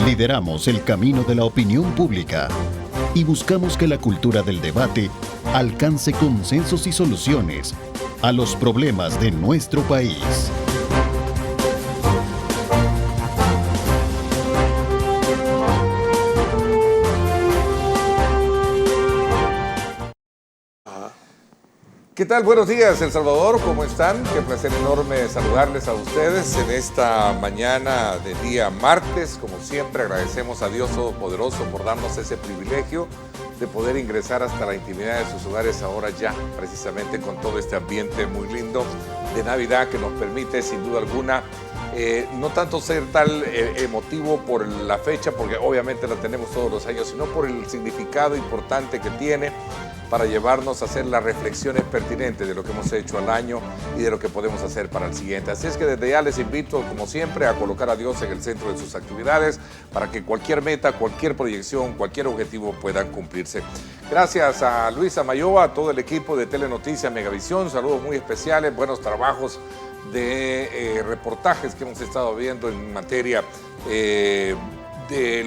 Lideramos el camino de la opinión pública y buscamos que la cultura del debate alcance consensos y soluciones a los problemas de nuestro país. ¿Qué tal? Buenos días, El Salvador, ¿cómo están? Qué placer enorme saludarles a ustedes en esta mañana de día martes. Como siempre, agradecemos a Dios Todopoderoso por darnos ese privilegio de poder ingresar hasta la intimidad de sus hogares ahora ya, precisamente con todo este ambiente muy lindo de Navidad que nos permite, sin duda alguna, no tanto ser tal emotivo por la fecha, porque obviamente la tenemos todos los años, sino por el significado importante que tiene para llevarnos a hacer las reflexiones pertinentes de lo que hemos hecho al año y de lo que podemos hacer para el siguiente. Así es que desde ya les invito, como siempre, a colocar a Dios en el centro de sus actividades para que cualquier meta, cualquier proyección, cualquier objetivo puedan cumplirse. Gracias a Luisa Mayoa, a todo el equipo de Telenoticias Megavisión, saludos muy especiales, buenos trabajos de reportajes que hemos estado viendo en materia de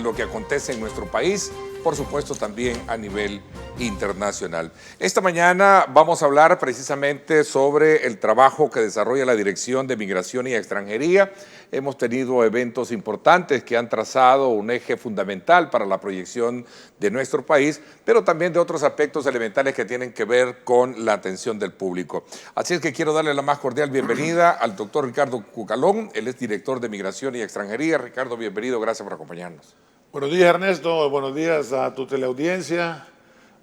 lo que acontece en nuestro país, por supuesto también a nivel internacional. Esta mañana vamos a hablar precisamente sobre el trabajo que desarrolla la Dirección de Migración y Extranjería. Hemos tenido eventos importantes que han trazado un eje fundamental para la proyección de nuestro país, pero también de otros aspectos elementales que tienen que ver con la atención del público. Así es que quiero darle la más cordial bienvenida al doctor Ricardo Cucalón. Él es director de Migración y Extranjería. Ricardo, bienvenido, gracias por acompañarnos. Buenos días, Ernesto, buenos días a tu teleaudiencia,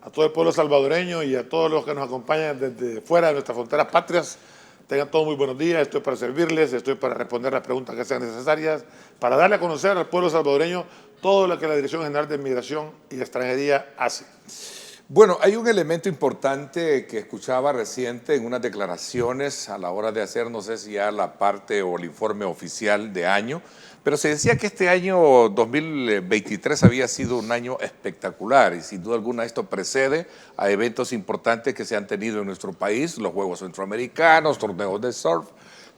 a todo el pueblo salvadoreño y a todos los que nos acompañan desde fuera de nuestras fronteras patrias. Tengan todos muy buenos días, estoy para servirles, estoy para responder las preguntas que sean necesarias, para darle a conocer al pueblo salvadoreño todo lo que la Dirección General de Migración y Extranjería hace. Bueno, hay un elemento importante que escuchaba reciente en unas declaraciones a la hora de hacer, no sé si ya la parte o el informe oficial de año, pero se decía que este año 2023 había sido un año espectacular y sin duda alguna esto precede a eventos importantes que se han tenido en nuestro país, los Juegos Centroamericanos, torneos de surf.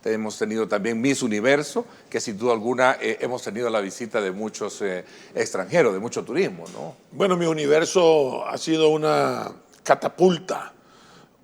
Hemos tenido también Miss Universo, que sin duda alguna hemos tenido la visita de muchos extranjeros, de mucho turismo, ¿no? Bueno, Miss Universo ha sido una catapulta.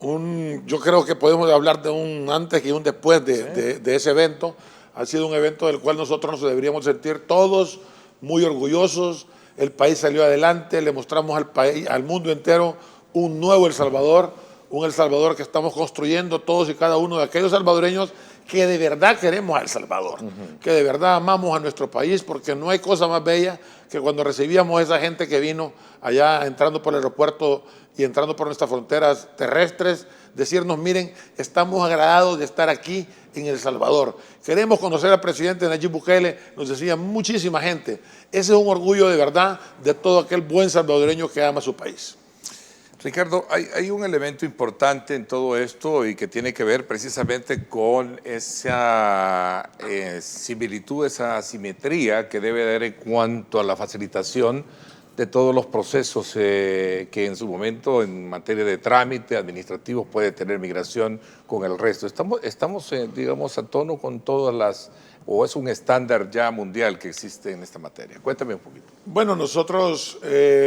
Yo creo que podemos hablar de un antes y un después de ese evento. Ha sido un evento del cual nosotros nos deberíamos sentir todos muy orgullosos. El país salió adelante, le mostramos al país, al mundo entero, un nuevo El Salvador, un El Salvador que estamos construyendo todos y cada uno de aquellos salvadoreños que de verdad queremos a El Salvador, que de verdad amamos a nuestro país, porque no hay cosa más bella que cuando recibíamos a esa gente que vino allá entrando por el aeropuerto y entrando por nuestras fronteras terrestres, decirnos, miren, estamos agradados de estar aquí en El Salvador. Queremos conocer al presidente Nayib Bukele, nos decía muchísima gente. Ese es un orgullo de verdad de todo aquel buen salvadoreño que ama su país. Ricardo, hay un elemento importante en todo esto y que tiene que ver precisamente con esa similitud, esa asimetría que debe haber en cuanto a la facilitación de todos los procesos que en su momento en materia de trámite administrativos puede tener migración con el resto. Estamos digamos, a tono con todas las, o es un estándar ya mundial que existe en esta materia. Cuéntame un poquito. Bueno, nosotros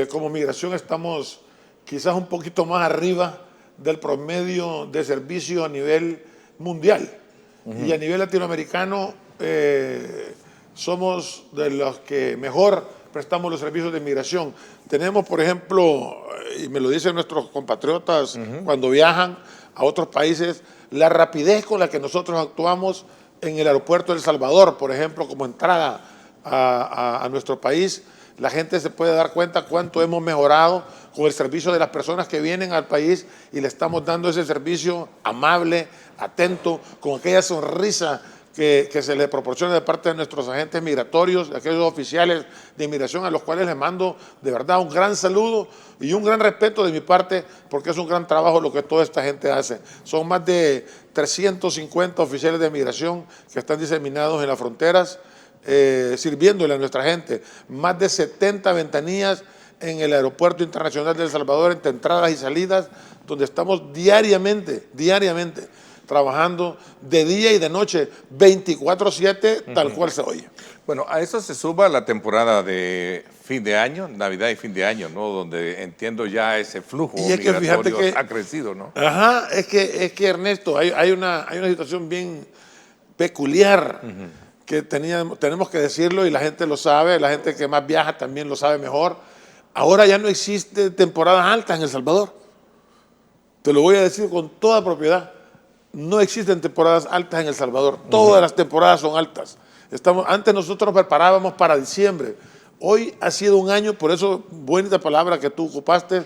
como migración estamos quizás un poquito más arriba del promedio de servicio a nivel mundial. Y a nivel latinoamericano somos de los que mejor prestamos los servicios de migración. Tenemos, por ejemplo, y me lo dicen nuestros compatriotas cuando viajan a otros países, la rapidez con la que nosotros actuamos en el aeropuerto de El Salvador, por ejemplo, como entrada a nuestro país. La gente se puede dar cuenta cuánto hemos mejorado con el servicio de las personas que vienen al país y le estamos dando ese servicio amable, atento, con aquella sonrisa que se le proporciona de parte de nuestros agentes migratorios, de aquellos oficiales de inmigración a los cuales les mando de verdad un gran saludo y un gran respeto de mi parte, porque es un gran trabajo lo que toda esta gente hace. Son más de 350 oficiales de migración que están diseminados en las fronteras, sirviéndole a nuestra gente. Más de 70 ventanillas en el Aeropuerto Internacional de El Salvador, entre entradas y salidas, donde estamos diariamente trabajando de día y de noche, 24/7, tal cual se oye. Bueno, a eso se suma la temporada de fin de año, Navidad y fin de año, ¿no? Donde entiendo ya ese flujo Y es que fíjate migratorio que ha crecido, ¿no? Ajá, es que Ernesto, hay una situación bien peculiar que tenemos que decirlo y la gente lo sabe, la gente que más viaja también lo sabe mejor. Ahora ya no existe temporadas altas en El Salvador. Te lo voy a decir con toda propiedad. No existen temporadas altas en El Salvador. Todas las temporadas son altas. Antes nosotros preparábamos para diciembre. Hoy ha sido un año, por eso, buena palabra que tú ocupaste,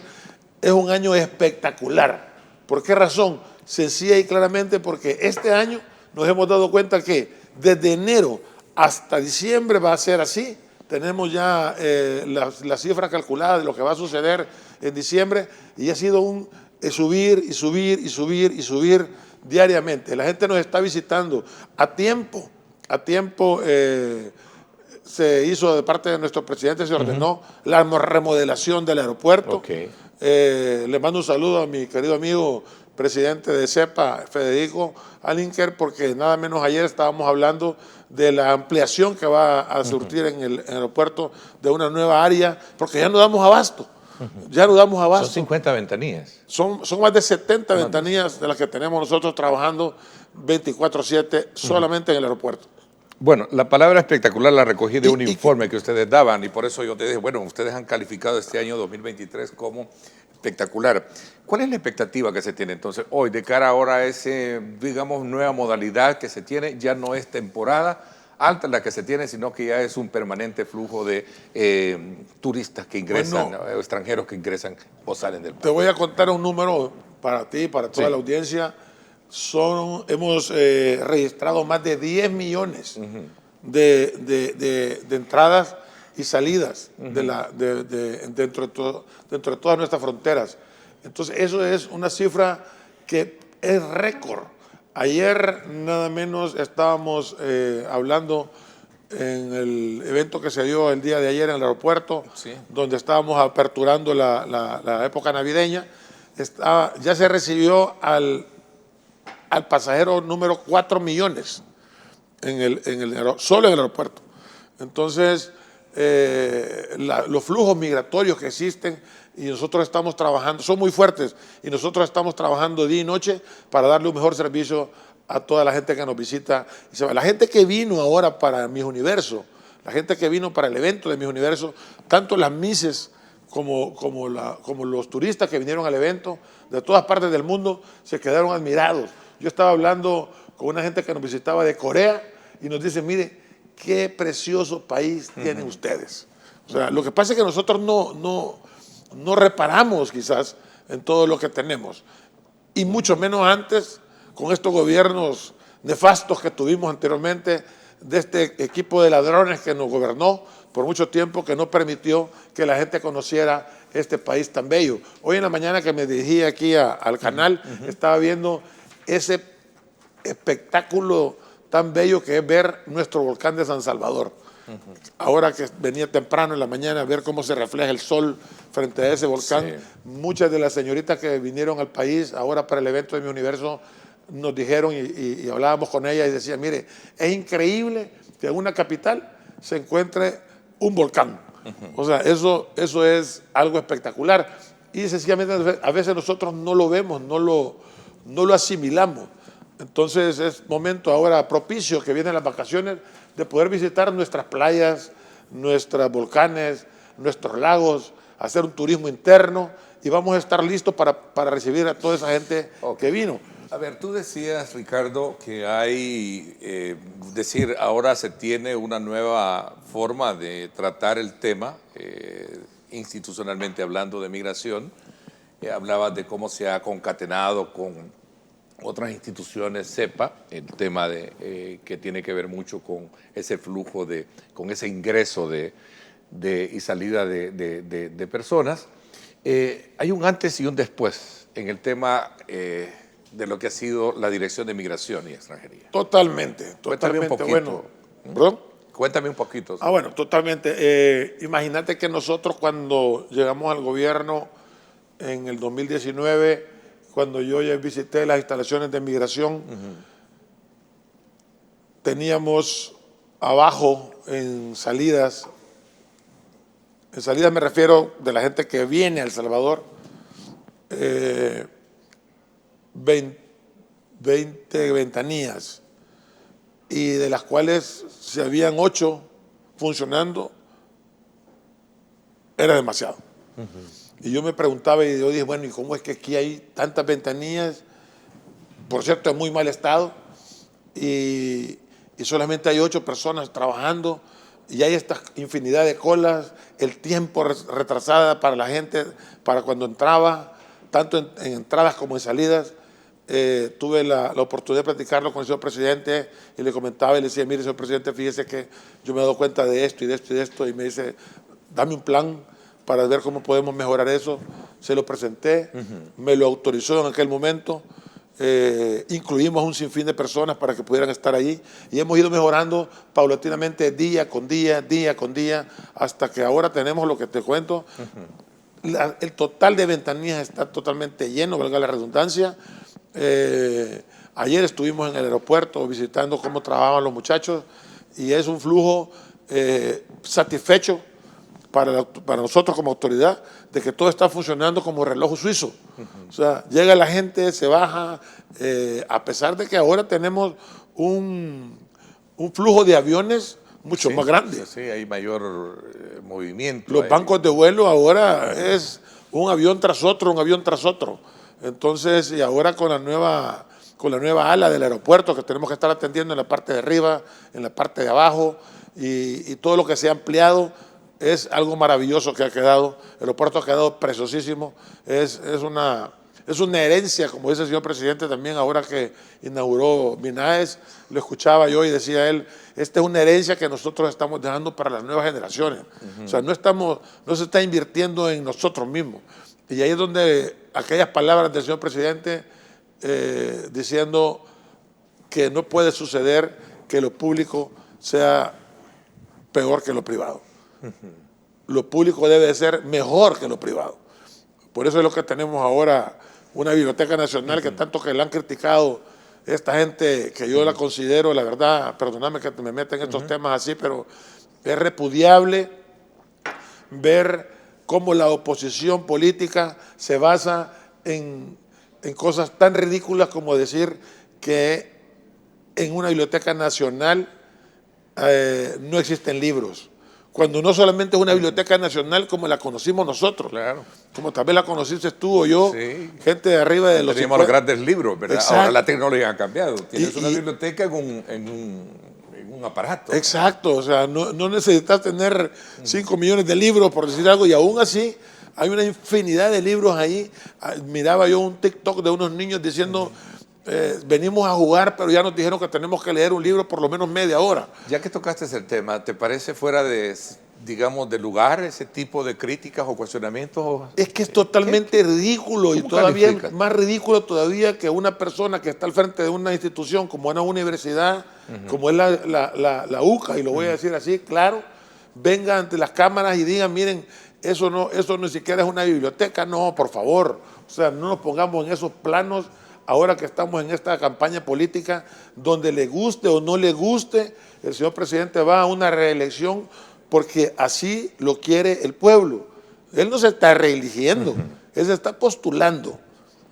es un año espectacular. ¿Por qué razón? Sencilla y claramente porque este año nos hemos dado cuenta que desde enero hasta diciembre va a ser así. Tenemos ya la cifra calculada de lo que va a suceder en diciembre y ha sido un subir y subir y subir y subir diariamente. La gente nos está visitando a tiempo. A tiempo se hizo de parte de nuestro presidente, se ordenó la remodelación del aeropuerto. Okay. Le mando un saludo a mi querido amigo presidente de CEPA, Federico Alinker, porque nada menos ayer estábamos hablando de la ampliación que va a surtir en el aeropuerto de una nueva área, porque ya no damos abasto. Ya no damos abasto. Son 50 ventanillas. Son más de 70 ventanillas de las que tenemos nosotros trabajando 24/7 solamente en el aeropuerto. Bueno, la palabra espectacular la recogí de un informe que ustedes daban y por eso yo te dije, bueno, ustedes han calificado este año 2023 como espectacular. ¿Cuál es la expectativa que se tiene entonces hoy de cara ahora a ese, digamos, nueva modalidad que se tiene? Ya no es temporada alta la que se tiene, sino que ya es un permanente flujo de turistas que ingresan, extranjeros que ingresan o salen del país. Te voy a contar un número para ti, para toda la audiencia. Hemos registrado más de 10 millones de entradas y salidas dentro de todas nuestras fronteras. Entonces, eso es una cifra que es récord. Ayer nada menos estábamos hablando en el evento que se dio el día de ayer en el aeropuerto, donde estábamos aperturando la época navideña. Ya se recibió al pasajero número 4 millones solo en el aeropuerto. Entonces, los flujos migratorios que existen y nosotros estamos trabajando, son muy fuertes y nosotros estamos trabajando día y noche para darle un mejor servicio a toda la gente que nos visita. La gente que vino ahora para Miss Universo, la gente que vino para el evento de Miss Universo, tanto las Misses como los turistas que vinieron al evento de todas partes del mundo se quedaron admirados. Yo estaba hablando con una gente que nos visitaba de Corea y nos dice, mire, qué precioso país tienen ustedes. O sea, lo que pasa es que nosotros no reparamos quizás en todo lo que tenemos. Y mucho menos antes, con estos gobiernos nefastos que tuvimos anteriormente, de este equipo de ladrones que nos gobernó por mucho tiempo, que no permitió que la gente conociera este país tan bello. Hoy en la mañana que me dirigí aquí al canal, estaba viendo ese espectáculo tan bello que es ver nuestro volcán de San Salvador. Ahora que venía temprano en la mañana a ver cómo se refleja el sol frente a ese volcán, muchas de las señoritas que vinieron al país ahora para el evento de Mi Universo nos dijeron y hablábamos con ellas y decían, mire, es increíble que en una capital se encuentre un volcán. O sea, eso es algo espectacular. Y sencillamente a veces nosotros no lo vemos, no lo asimilamos. Entonces es momento ahora propicio que vienen las vacaciones de poder visitar nuestras playas, nuestros volcanes, nuestros lagos, hacer un turismo interno y vamos a estar listos para recibir a toda esa gente que vino. A ver, tú decías, Ricardo, que hay, ahora se tiene una nueva forma de tratar el tema, institucionalmente hablando de migración. Hablabas de cómo se ha concatenado con otras instituciones, CEPA, el tema que tiene que ver mucho con ese flujo, con ese ingreso y salida de personas. Hay un antes y un después en el tema de lo que ha sido la Dirección de Migración y Extranjería. Totalmente. Cuéntame un poquito. Bueno, ¿perdón? Cuéntame un poquito. Bueno, totalmente. Imagínate que nosotros cuando llegamos al gobierno en el 2019, cuando yo ya visité las instalaciones de migración, teníamos abajo en salidas me refiero de la gente que viene a El Salvador, 20 ventanillas, y de las cuales si habían 8 funcionando, era demasiado. Y yo me preguntaba y yo dije, bueno, ¿y cómo es que aquí hay tantas ventanillas? Por cierto, en muy mal estado, y solamente hay 8 personas trabajando, y hay esta infinidad de colas, el tiempo retrasada para la gente, para cuando entraba, tanto en entradas como en salidas. Tuve la oportunidad de platicarlo con el señor presidente y le comentaba y le decía, mire, señor presidente, fíjese que yo me he dado cuenta de esto y de esto y de esto, y me dice, dame un plan para ver cómo podemos mejorar eso. Se lo presenté, me lo autorizó en aquel momento, incluimos un sinfín de personas para que pudieran estar allí, y hemos ido mejorando paulatinamente día con día, hasta que ahora tenemos lo que te cuento. El total de ventanillas está totalmente lleno, valga la redundancia. Ayer estuvimos en el aeropuerto visitando cómo trabajaban los muchachos, y es un flujo satisfecho para nosotros como autoridad, de que todo está funcionando como reloj suizo. O sea, llega la gente, se baja, a pesar de que ahora tenemos un flujo de aviones mucho más grande. Sí, hay mayor movimiento. Los bancos de vuelo ahora es un avión tras otro, un avión tras otro. Entonces, y ahora con la nueva ala del aeropuerto, que tenemos que estar atendiendo en la parte de arriba, en la parte de abajo, y todo lo que se ha ampliado, es algo maravilloso que ha quedado. El aeropuerto ha quedado preciosísimo. Es una herencia, como dice el señor presidente también, ahora que inauguró Minaes, lo escuchaba yo y decía él, esta es una herencia que nosotros estamos dejando para las nuevas generaciones. O sea, no se está invirtiendo en nosotros mismos. Y ahí es donde aquellas palabras del señor presidente diciendo que no puede suceder que lo público sea peor que lo privado. Lo público debe ser mejor que lo privado. Por eso es lo que tenemos ahora, una Biblioteca Nacional que tanto que la han criticado esta gente, que yo la considero, la verdad, perdóname que me meta en estos temas así, pero es repudiable ver cómo la oposición política se basa en cosas tan ridículas como decir que en una Biblioteca Nacional no existen libros, cuando no solamente es una biblioteca nacional como la conocimos nosotros, claro, como tal vez la conociste tú o yo, sí, gente de arriba de los... Teníamos los grandes libros, ¿verdad? Exacto. Ahora la tecnología ha cambiado. Tienes una biblioteca en un aparato. Exacto, o sea, no necesitas tener 5 millones de libros, por decir algo, y aún así hay una infinidad de libros ahí. Miraba yo un TikTok de unos niños diciendo... venimos a jugar, pero ya nos dijeron que tenemos que leer un libro por lo menos media hora. Ya que tocaste el tema, ¿te parece fuera de, digamos, de lugar ese tipo de críticas o cuestionamientos? Es que es totalmente ridículo, y todavía más ridículo todavía que una persona que está al frente de una institución como una universidad, como es la UCA, y lo voy a decir así, claro, venga ante las cámaras y diga, miren, eso no ni siquiera es una biblioteca. No, por favor, o sea, no nos pongamos en esos planos. Ahora que estamos en esta campaña política, donde le guste o no le guste, el señor presidente va a una reelección porque así lo quiere el pueblo. Él no se está reeligiendo, él se está postulando.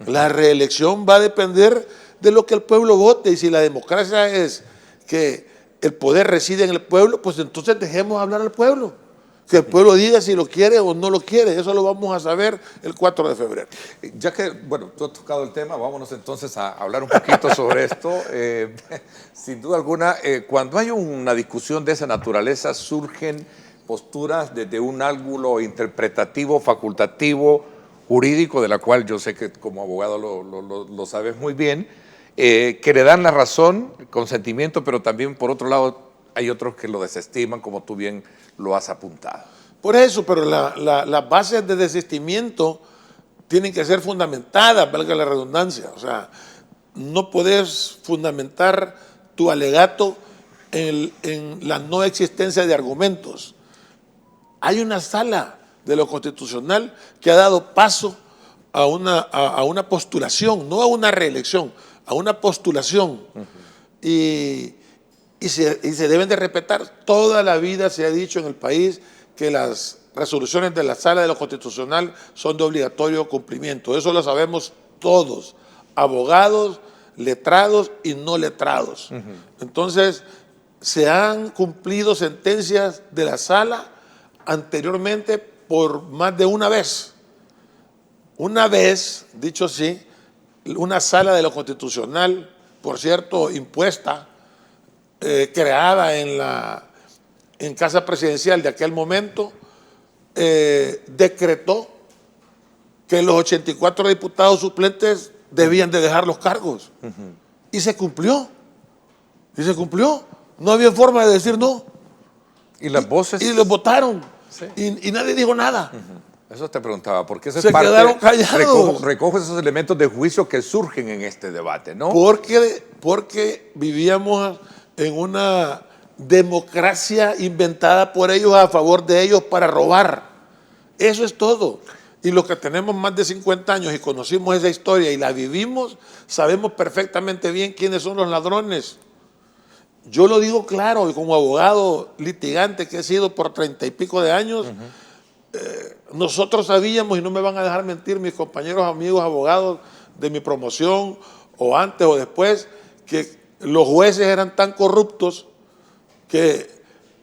La reelección va a depender de lo que el pueblo vote, y si la democracia es que el poder reside en el pueblo, pues entonces dejemos hablar al pueblo. Que el pueblo diga si lo quiere o no lo quiere. Eso lo vamos a saber el 4 de febrero. Ya que, bueno, tú has tocado el tema, vámonos entonces a hablar un poquito sobre esto. Sin duda alguna, cuando hay una discusión de esa naturaleza, surgen posturas desde un ángulo interpretativo, facultativo, jurídico, de la cual yo sé que como abogado lo sabes muy bien, que le dan la razón, consentimiento, pero también, por otro lado, hay otros que lo desestiman, como tú bien lo has apuntado. Por eso, pero las bases de desistimiento tienen que ser fundamentadas, valga la redundancia. O sea, no puedes fundamentar tu alegato en la no existencia de argumentos. Hay una sala de lo constitucional que ha dado paso a una postulación, no a una reelección, a una postulación. Y y se deben de respetar. Toda la vida se ha dicho en el país que las resoluciones de la Sala de lo Constitucional son de obligatorio cumplimiento. Eso lo sabemos todos, abogados, letrados y no letrados. Entonces, se han cumplido sentencias de la Sala anteriormente por más de una vez. Una vez, dicho así, una Sala de lo Constitucional, por cierto, impuesta, creada en Casa Presidencial de aquel momento, decretó que los 84 diputados suplentes debían de dejar los cargos. Y se cumplió. Y se cumplió. No había forma de decir no. ¿Y las voces? Y los votaron. Sí. Y nadie dijo nada. Eso te preguntaba, porque eso Se es parte, quedaron callados. recoge esos elementos de juicio que surgen en este debate, ¿no? Porque vivíamos en una democracia inventada por ellos, a favor de ellos, para robar. Eso es todo. Y los que tenemos más de 50 años y conocimos esa historia y la vivimos, sabemos perfectamente bien quiénes son los ladrones. Yo lo digo claro, y como abogado litigante que he sido por 30 y pico de años, nosotros sabíamos, y no me van a dejar mentir mis compañeros, amigos, abogados de mi promoción, o antes o después, que los jueces eran tan corruptos que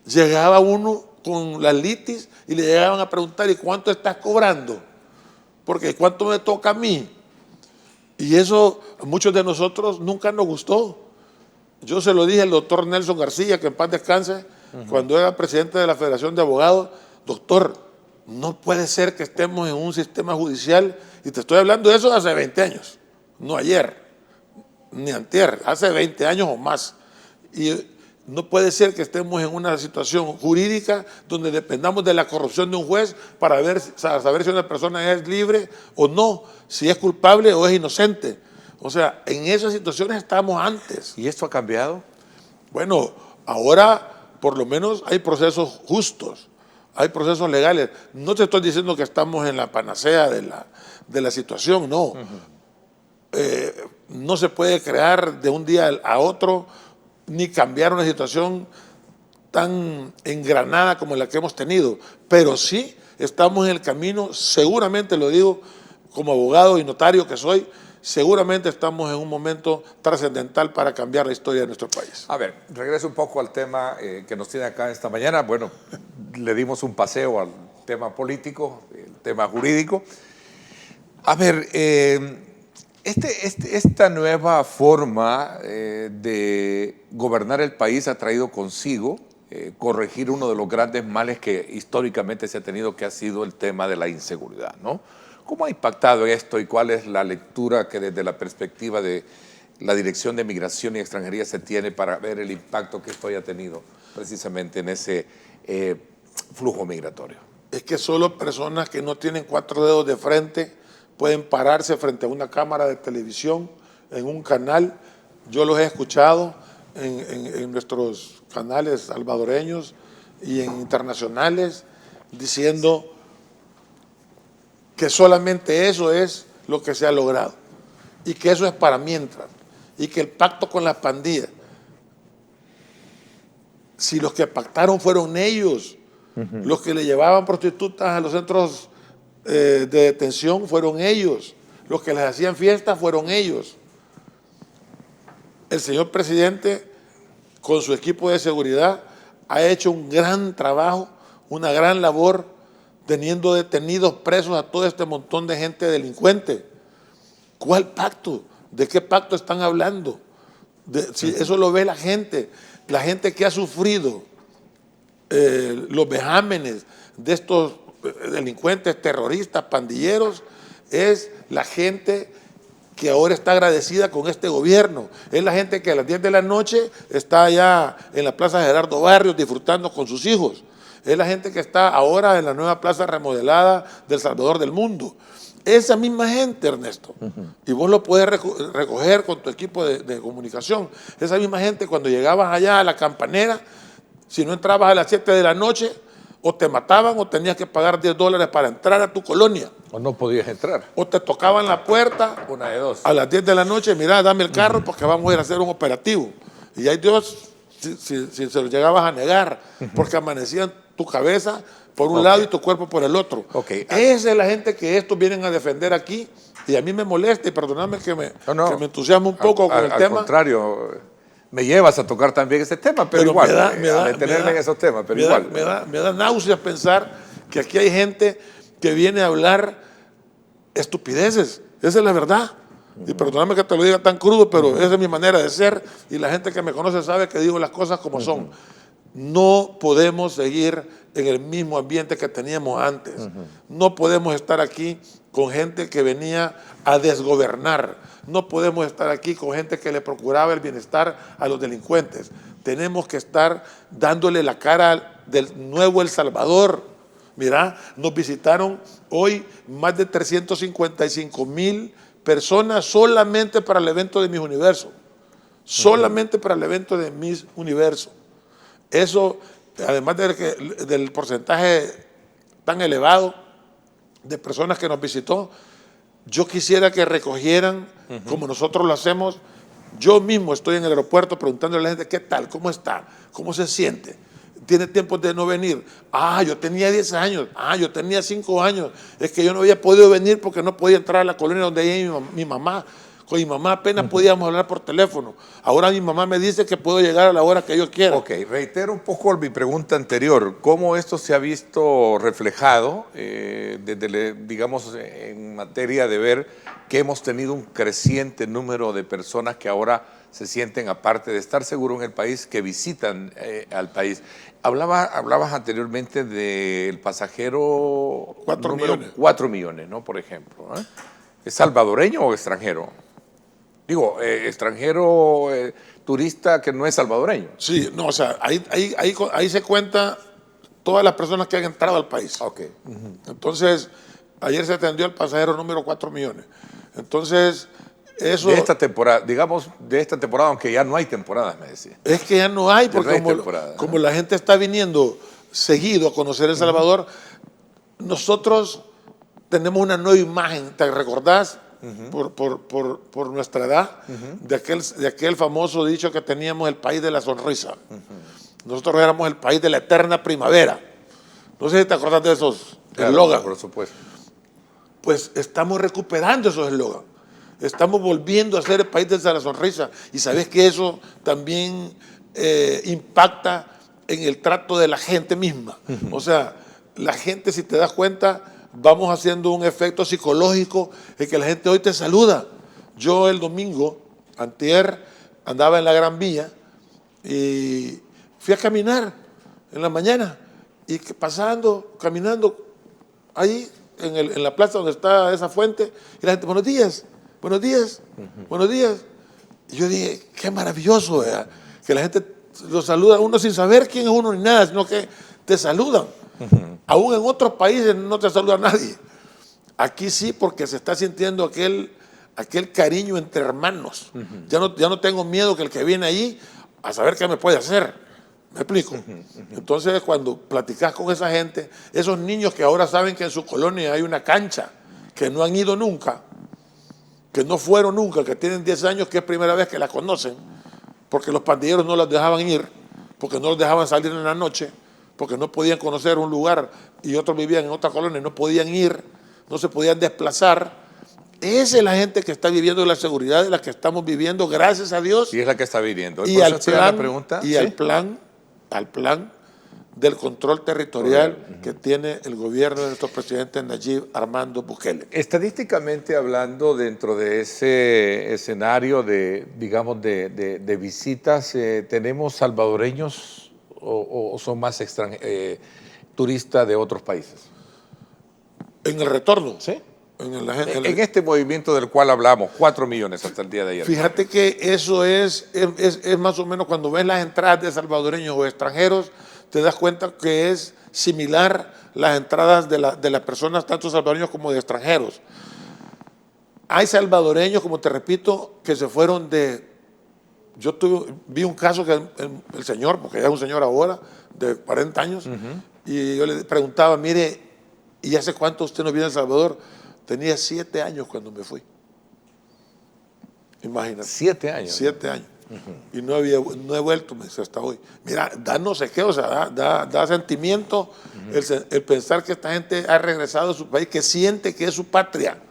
llegaba uno con la litis y le llegaban a preguntar: ¿y cuánto estás cobrando? Porque ¿cuánto me toca a mí? Y eso a muchos de nosotros nunca nos gustó. Yo se lo dije al doctor Nelson García, que en paz descanse, cuando era presidente de la Federación de Abogados: doctor, no puede ser que estemos en un sistema judicial, y te estoy hablando de eso hace 20 años, no ayer, ni antier, hace 20 años o más. Y no puede ser que estemos en una situación jurídica donde dependamos de la corrupción de un juez para saber si una persona es libre o no, si es culpable o es inocente. O sea, en esas situaciones estábamos antes. ¿Y esto ha cambiado? Bueno, ahora por lo menos hay procesos justos, hay procesos legales. No te estoy diciendo que estamos en la panacea de la situación, no. No se puede crear de un día a otro ni cambiar una situación tan engranada como la que hemos tenido, pero sí estamos en el camino, seguramente lo digo como abogado y notario que soy, seguramente estamos en un momento trascendental para cambiar la historia de nuestro país. A ver, regreso un poco al tema que nos tiene acá esta mañana. Bueno, le dimos un paseo al tema político, el tema jurídico. A ver, esta nueva forma de gobernar el país ha traído consigo corregir uno de los grandes males que históricamente se ha tenido, que ha sido el tema de la inseguridad, ¿no? ¿Cómo ha impactado esto y cuál es la lectura que desde la perspectiva de la Dirección de Migración y Extranjería se tiene para ver el impacto que esto haya tenido precisamente en ese flujo migratorio? Es que solo personas que no tienen 4 dedos de frente pueden pararse frente a una cámara de televisión, en un canal. Yo los he escuchado en nuestros canales salvadoreños y en internacionales diciendo que solamente eso es lo que se ha logrado y que eso es para mientras, y que el pacto con las pandillas, si los que pactaron fueron ellos, los que le llevaban prostitutas a los centros de detención fueron ellos, los que les hacían fiestas fueron ellos. El señor presidente, con su equipo de seguridad, ha hecho un gran trabajo, una gran labor, teniendo detenidos, presos a todo este montón de gente delincuente. ¿Cuál pacto? ¿De qué pacto están hablando? Si eso lo ve la gente que ha sufrido los vejámenes de estos delincuentes, terroristas, pandilleros, es la gente que ahora está agradecida con este gobierno. Es la gente que a las 10 de la noche está allá en la Plaza Gerardo Barrios disfrutando con sus hijos. Es la gente que está ahora en la nueva plaza remodelada del Salvador del Mundo. Esa misma gente, Ernesto, y vos lo puedes recoger con tu equipo de comunicación. Esa misma gente, cuando llegabas allá a la Campanera, si no entrabas a las 7 de la noche, o te mataban o tenías que pagar $10 para entrar a tu colonia. O no podías entrar. O te tocaban la puerta una de dos. A las 10 de la noche: mira, dame el carro porque vamos a ir a hacer un operativo. Y ahí Dios si se lo llegabas a negar, porque amanecían tu cabeza por un lado y tu cuerpo por el otro. Esa es la gente que estos vienen a defender aquí, y a mí me molesta, y perdóname que me entusiasmo un poco con el tema. Al contrario, me llevas a tocar también ese tema, pero igual, a detenerme en esos temas, pero igual. Me da náuseas pensar que aquí hay gente que viene a hablar estupideces. Esa es la verdad. Y perdóname que te lo diga tan crudo, pero esa es mi manera de ser, y la gente que me conoce sabe que digo las cosas como son. No podemos seguir en el mismo ambiente que teníamos antes. No podemos estar aquí con gente que venía a desgobernar. No podemos estar aquí con gente que le procuraba el bienestar a los delincuentes. Tenemos que estar dándole la cara del nuevo El Salvador. Mira, nos visitaron hoy más de 355,000 personas solamente para el evento de Miss Universo. Solamente para el evento de Miss Universo. Eso, además del porcentaje tan elevado de personas que nos visitó, yo quisiera que recogieran, como nosotros lo hacemos. Yo mismo estoy en el aeropuerto preguntándole a la gente, ¿qué tal? ¿Cómo está? ¿Cómo se siente? ¿Tiene tiempo de no venir? Yo tenía 10 años. Yo tenía 5 años. Es que yo no había podido venir porque no podía entrar a la colonia donde hay mi mamá. Con mi mamá apenas podíamos hablar por teléfono. Ahora mi mamá me dice que puedo llegar a la hora que yo quiera. Ok, reitero un poco mi pregunta anterior. ¿Cómo esto se ha visto reflejado, digamos, en materia de ver que hemos tenido un creciente número de personas que ahora se sienten, aparte de estar seguros en el país, que visitan al país? Hablabas anteriormente del pasajero 4 millones. 4 millones, ¿no? Por ejemplo. ¿Es salvadoreño o extranjero? Digo, extranjero, turista que no es salvadoreño. Sí, no, o sea, ahí se cuenta todas las personas que han entrado al país. Okay. Entonces, ayer se atendió el pasajero número 4 millones. Entonces, eso... De esta temporada, digamos, aunque ya no hay temporadas, me decía. Es que ya no hay, porque como la gente está viniendo seguido a conocer El Salvador, nosotros tenemos una nueva imagen, ¿te recordás? Por nuestra edad, de aquel famoso dicho que teníamos, el país de la sonrisa. Nosotros éramos el país de la eterna primavera. No sé si te acordás de esos eslogans. Por supuesto. Pues estamos recuperando esos eslogans. Estamos volviendo a ser el país de la sonrisa. Y sabes que eso también impacta en el trato de la gente misma. O sea, la gente, si te das cuenta, vamos haciendo un efecto psicológico en que la gente hoy te saluda. Yo el domingo, antier, andaba en la Gran Vía y fui a caminar en la mañana, y caminando ahí en la plaza donde está esa fuente, y la gente, buenos días, buenos días, buenos días. Y yo dije, qué maravilloso, ¿verdad? Que la gente lo saluda a uno sin saber quién es uno ni nada, sino que te saludan. Aún en otros países no te saluda nadie. Aquí sí, porque se está sintiendo aquel cariño entre hermanos. Ya no tengo miedo que el que viene ahí a saber qué me puede hacer. ¿Me explico? Entonces, cuando platicas con esa gente, esos niños que ahora saben que en su colonia hay una cancha, que no han ido nunca, que no fueron nunca, que tienen 10 años, que es primera vez que la conocen, porque los pandilleros no las dejaban ir, porque no los dejaban salir en la noche, porque no podían conocer un lugar, y otros vivían en otra colonia y no podían ir, no se podían desplazar. Esa es la gente que está viviendo la seguridad de la que estamos viviendo, gracias a Dios. Y es la que está viviendo. Y al plan del control territorial que tiene el gobierno de nuestro presidente Nayib Armando Bukele. Estadísticamente hablando, dentro de ese escenario de visitas, ¿tenemos salvadoreños o son más turistas de otros países? En el retorno. Sí. En este movimiento del cual hablamos, 4 millones hasta el día de ayer. Fíjate que eso es más o menos, cuando ves las entradas de salvadoreños o extranjeros, te das cuenta que es similar las entradas de las personas, tanto salvadoreños como de extranjeros. Hay salvadoreños, como te repito, que se fueron vi un caso que el señor, porque ya es un señor ahora, de 40 años, y yo le preguntaba, mire, ¿y hace cuánto usted no viene a El Salvador? Tenía 7 años cuando me fui. Imagínate. 7 años. 7 años. Y no he vuelto, me dice, hasta hoy. Mira, da no sé qué, o sea, da sentimiento el pensar que esta gente ha regresado a su país, que siente que es su patria.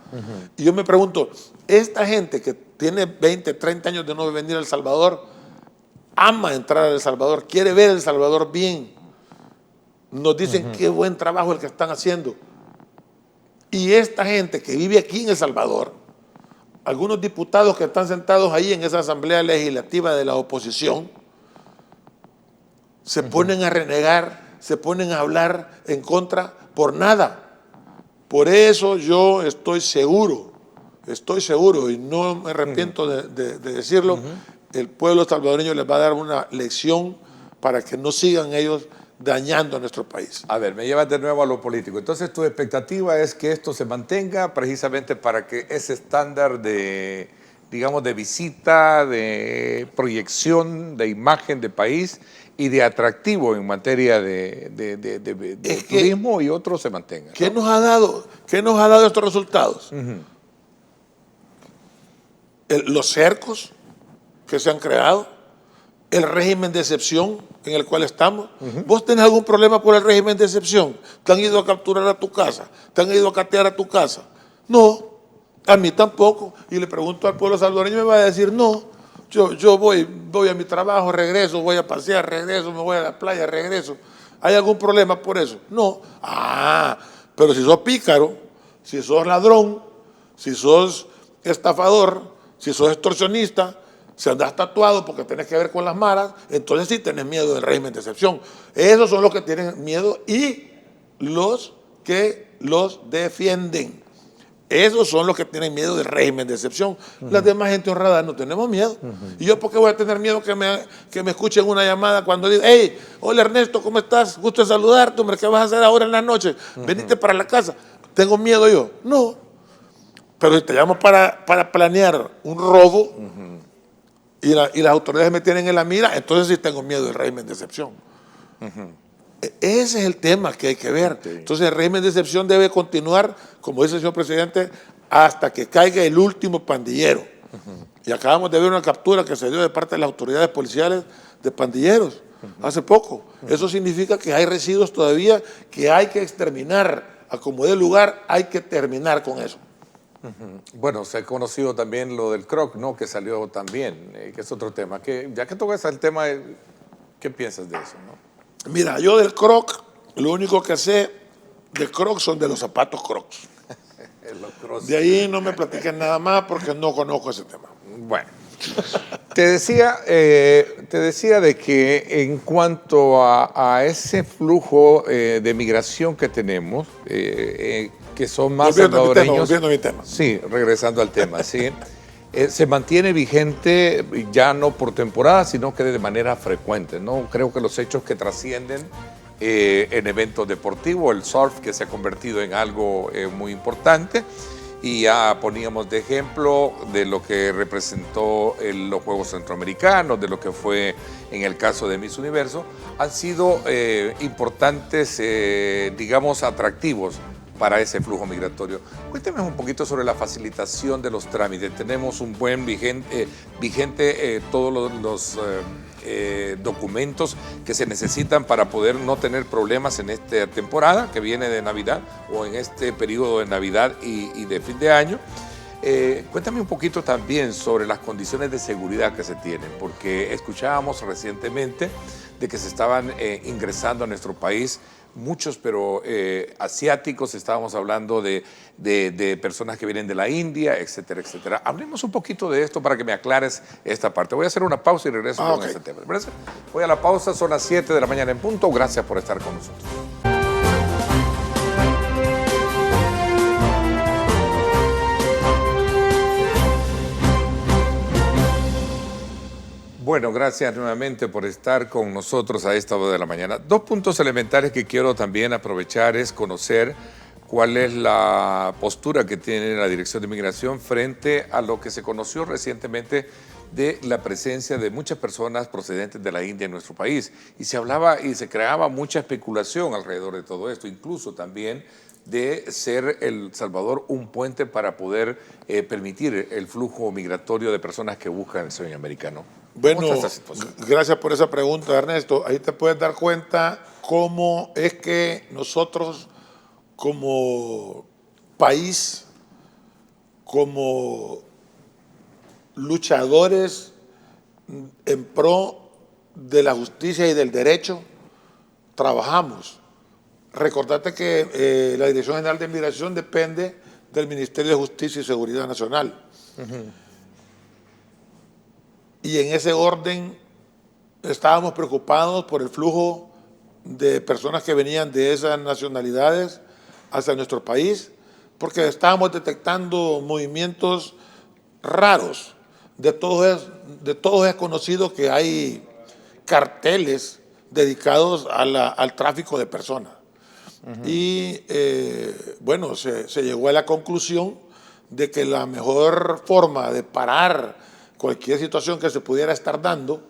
Y yo me pregunto, esta gente que tiene 20, 30 años de no venir a El Salvador, ama entrar a El Salvador, quiere ver El Salvador bien. Nos dicen qué buen trabajo el que están haciendo. Y esta gente que vive aquí en El Salvador, algunos diputados que están sentados ahí en esa asamblea legislativa de la oposición, se ponen a renegar, se ponen a hablar en contra por nada. Por eso yo estoy seguro, y no me arrepiento de decirlo, el pueblo salvadoreño les va a dar una lección para que no sigan ellos dañando a nuestro país. A ver, me llevas de nuevo a lo político. Entonces, tu expectativa es que esto se mantenga precisamente para que ese estándar de, digamos, de visita, de proyección, de imagen de país y de atractivo en materia de turismo y otros se mantenga, ¿no? ¿Qué nos ha dado estos resultados? Los cercos que se han creado, el régimen de excepción en el cual estamos. ¿Vos tenés algún problema por el régimen de excepción? ¿Te han ido a capturar a tu casa? ¿Te han ido a catear a tu casa? No, a mí tampoco. Y le pregunto al pueblo salvadoreño, me va a decir, no, yo voy a mi trabajo, regreso, voy a pasear, regreso, me voy a la playa, regreso. ¿Hay algún problema por eso? No. Pero si sos pícaro, si sos ladrón, si sos estafador, si sos extorsionista, si andás tatuado porque tenés que ver con las maras, entonces sí tenés miedo del régimen de excepción. Esos son los que tienen miedo y los que los defienden. Esos son los que tienen miedo del régimen de excepción. Las demás gente honrada no tenemos miedo. ¿Y yo por qué voy a tener miedo que me escuchen una llamada cuando digo, hey, hola Ernesto, ¿cómo estás? Gusto de saludarte, hombre, ¿qué vas a hacer ahora en la noche? Venite para la casa. ¿Tengo miedo yo? No. Pero si te llamo para planear un robo, y las autoridades me tienen en la mira, entonces sí tengo miedo del régimen de excepción. Ese es el tema que hay que ver. Entonces el régimen de excepción debe continuar, como dice el señor presidente, hasta que caiga el último pandillero. Y acabamos de ver una captura que se dio de parte de las autoridades policiales de pandilleros hace poco. Eso significa que hay residuos todavía que hay que exterminar. A como dé lugar, hay que terminar con eso. Bueno, se ha conocido también lo del Croc, ¿no? Que salió también, que es otro tema. Ya que tocas el tema, ¿qué piensas de eso, no? Mira, yo del Croc, lo único que sé del Croc son de los zapatos Crocs. De ahí no me platiquen nada más porque no conozco ese tema. Bueno, te decía de que en cuanto a ese flujo de migración que tenemos, que son más salvadoreños. Volviendo a mi tema. Sí, regresando al tema, sí. Se mantiene vigente ya no por temporada, sino que de manera frecuente, ¿no? Creo que los hechos que trascienden en eventos deportivos, el surf que se ha convertido en algo muy importante, y ya poníamos de ejemplo de lo que representó los Juegos Centroamericanos, de lo que fue en el caso de Miss Universo, han sido importantes, digamos, atractivos para ese flujo migratorio. Cuénteme un poquito sobre la facilitación de los trámites. Tenemos un buen vigente todos los documentos que se necesitan para poder no tener problemas en esta temporada que viene de Navidad o en este periodo de Navidad y de fin de año. Cuéntame un poquito también sobre las condiciones de seguridad que se tienen, porque escuchábamos recientemente de que se estaban ingresando a nuestro país muchos, pero asiáticos, estábamos hablando de personas que vienen de la India, etcétera, etcétera. Hablemos un poquito de esto para que me aclares esta parte. Voy a hacer una pausa y regreso con este tema. ¿Me parece? Voy a la pausa, son las 7 de la mañana en punto. Gracias por estar con nosotros. Bueno, gracias nuevamente por estar con nosotros a esta hora de la mañana. Dos puntos elementales que quiero también aprovechar es conocer cuál es la postura que tiene la Dirección de Migración frente a lo que se conoció recientemente de la presencia de muchas personas procedentes de la India en nuestro país. Y se hablaba y se creaba mucha especulación alrededor de todo esto, incluso también de ser El Salvador un puente para poder permitir el flujo migratorio de personas que buscan el sueño americano. Bueno, ¿Cómo está esta situación? gracias por esa pregunta, Ernesto. Ahí te puedes dar cuenta cómo es que nosotros como país, como luchadores en pro de la justicia y del derecho, trabajamos. Recordate que la Dirección General de Migración depende del Ministerio de Justicia y Seguridad Nacional. Y en ese orden estábamos preocupados por el flujo de personas que venían de esas nacionalidades hacia nuestro país, porque estábamos detectando movimientos raros. De todos es conocido que hay carteles dedicados al tráfico de personas. Y bueno, se llegó a la conclusión de que la mejor forma de parar cualquier situación que se pudiera estar dando,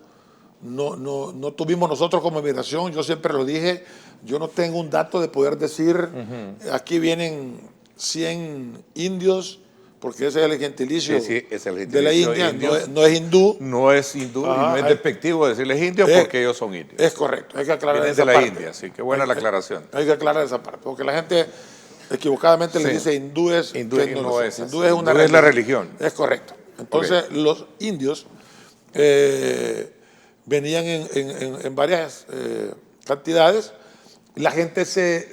no tuvimos nosotros como migración, yo siempre lo dije, yo no tengo un dato de poder decir, aquí vienen 100 indios, porque ese es el gentilicio, Sí, es el de la gentilicio India, indio. no es hindú. No es hindú y no es despectivo decirles indios porque ellos son indios. Es correcto, hay que aclarar Vienen esa de la parte. India, así que buena la aclaración. Hay que aclarar esa parte, porque la gente equivocadamente le dice hindúes. Hindú que no lo es son. así. Hindú es una Hindú es la religión. Es correcto. Entonces, los indios venían en varias cantidades. La gente se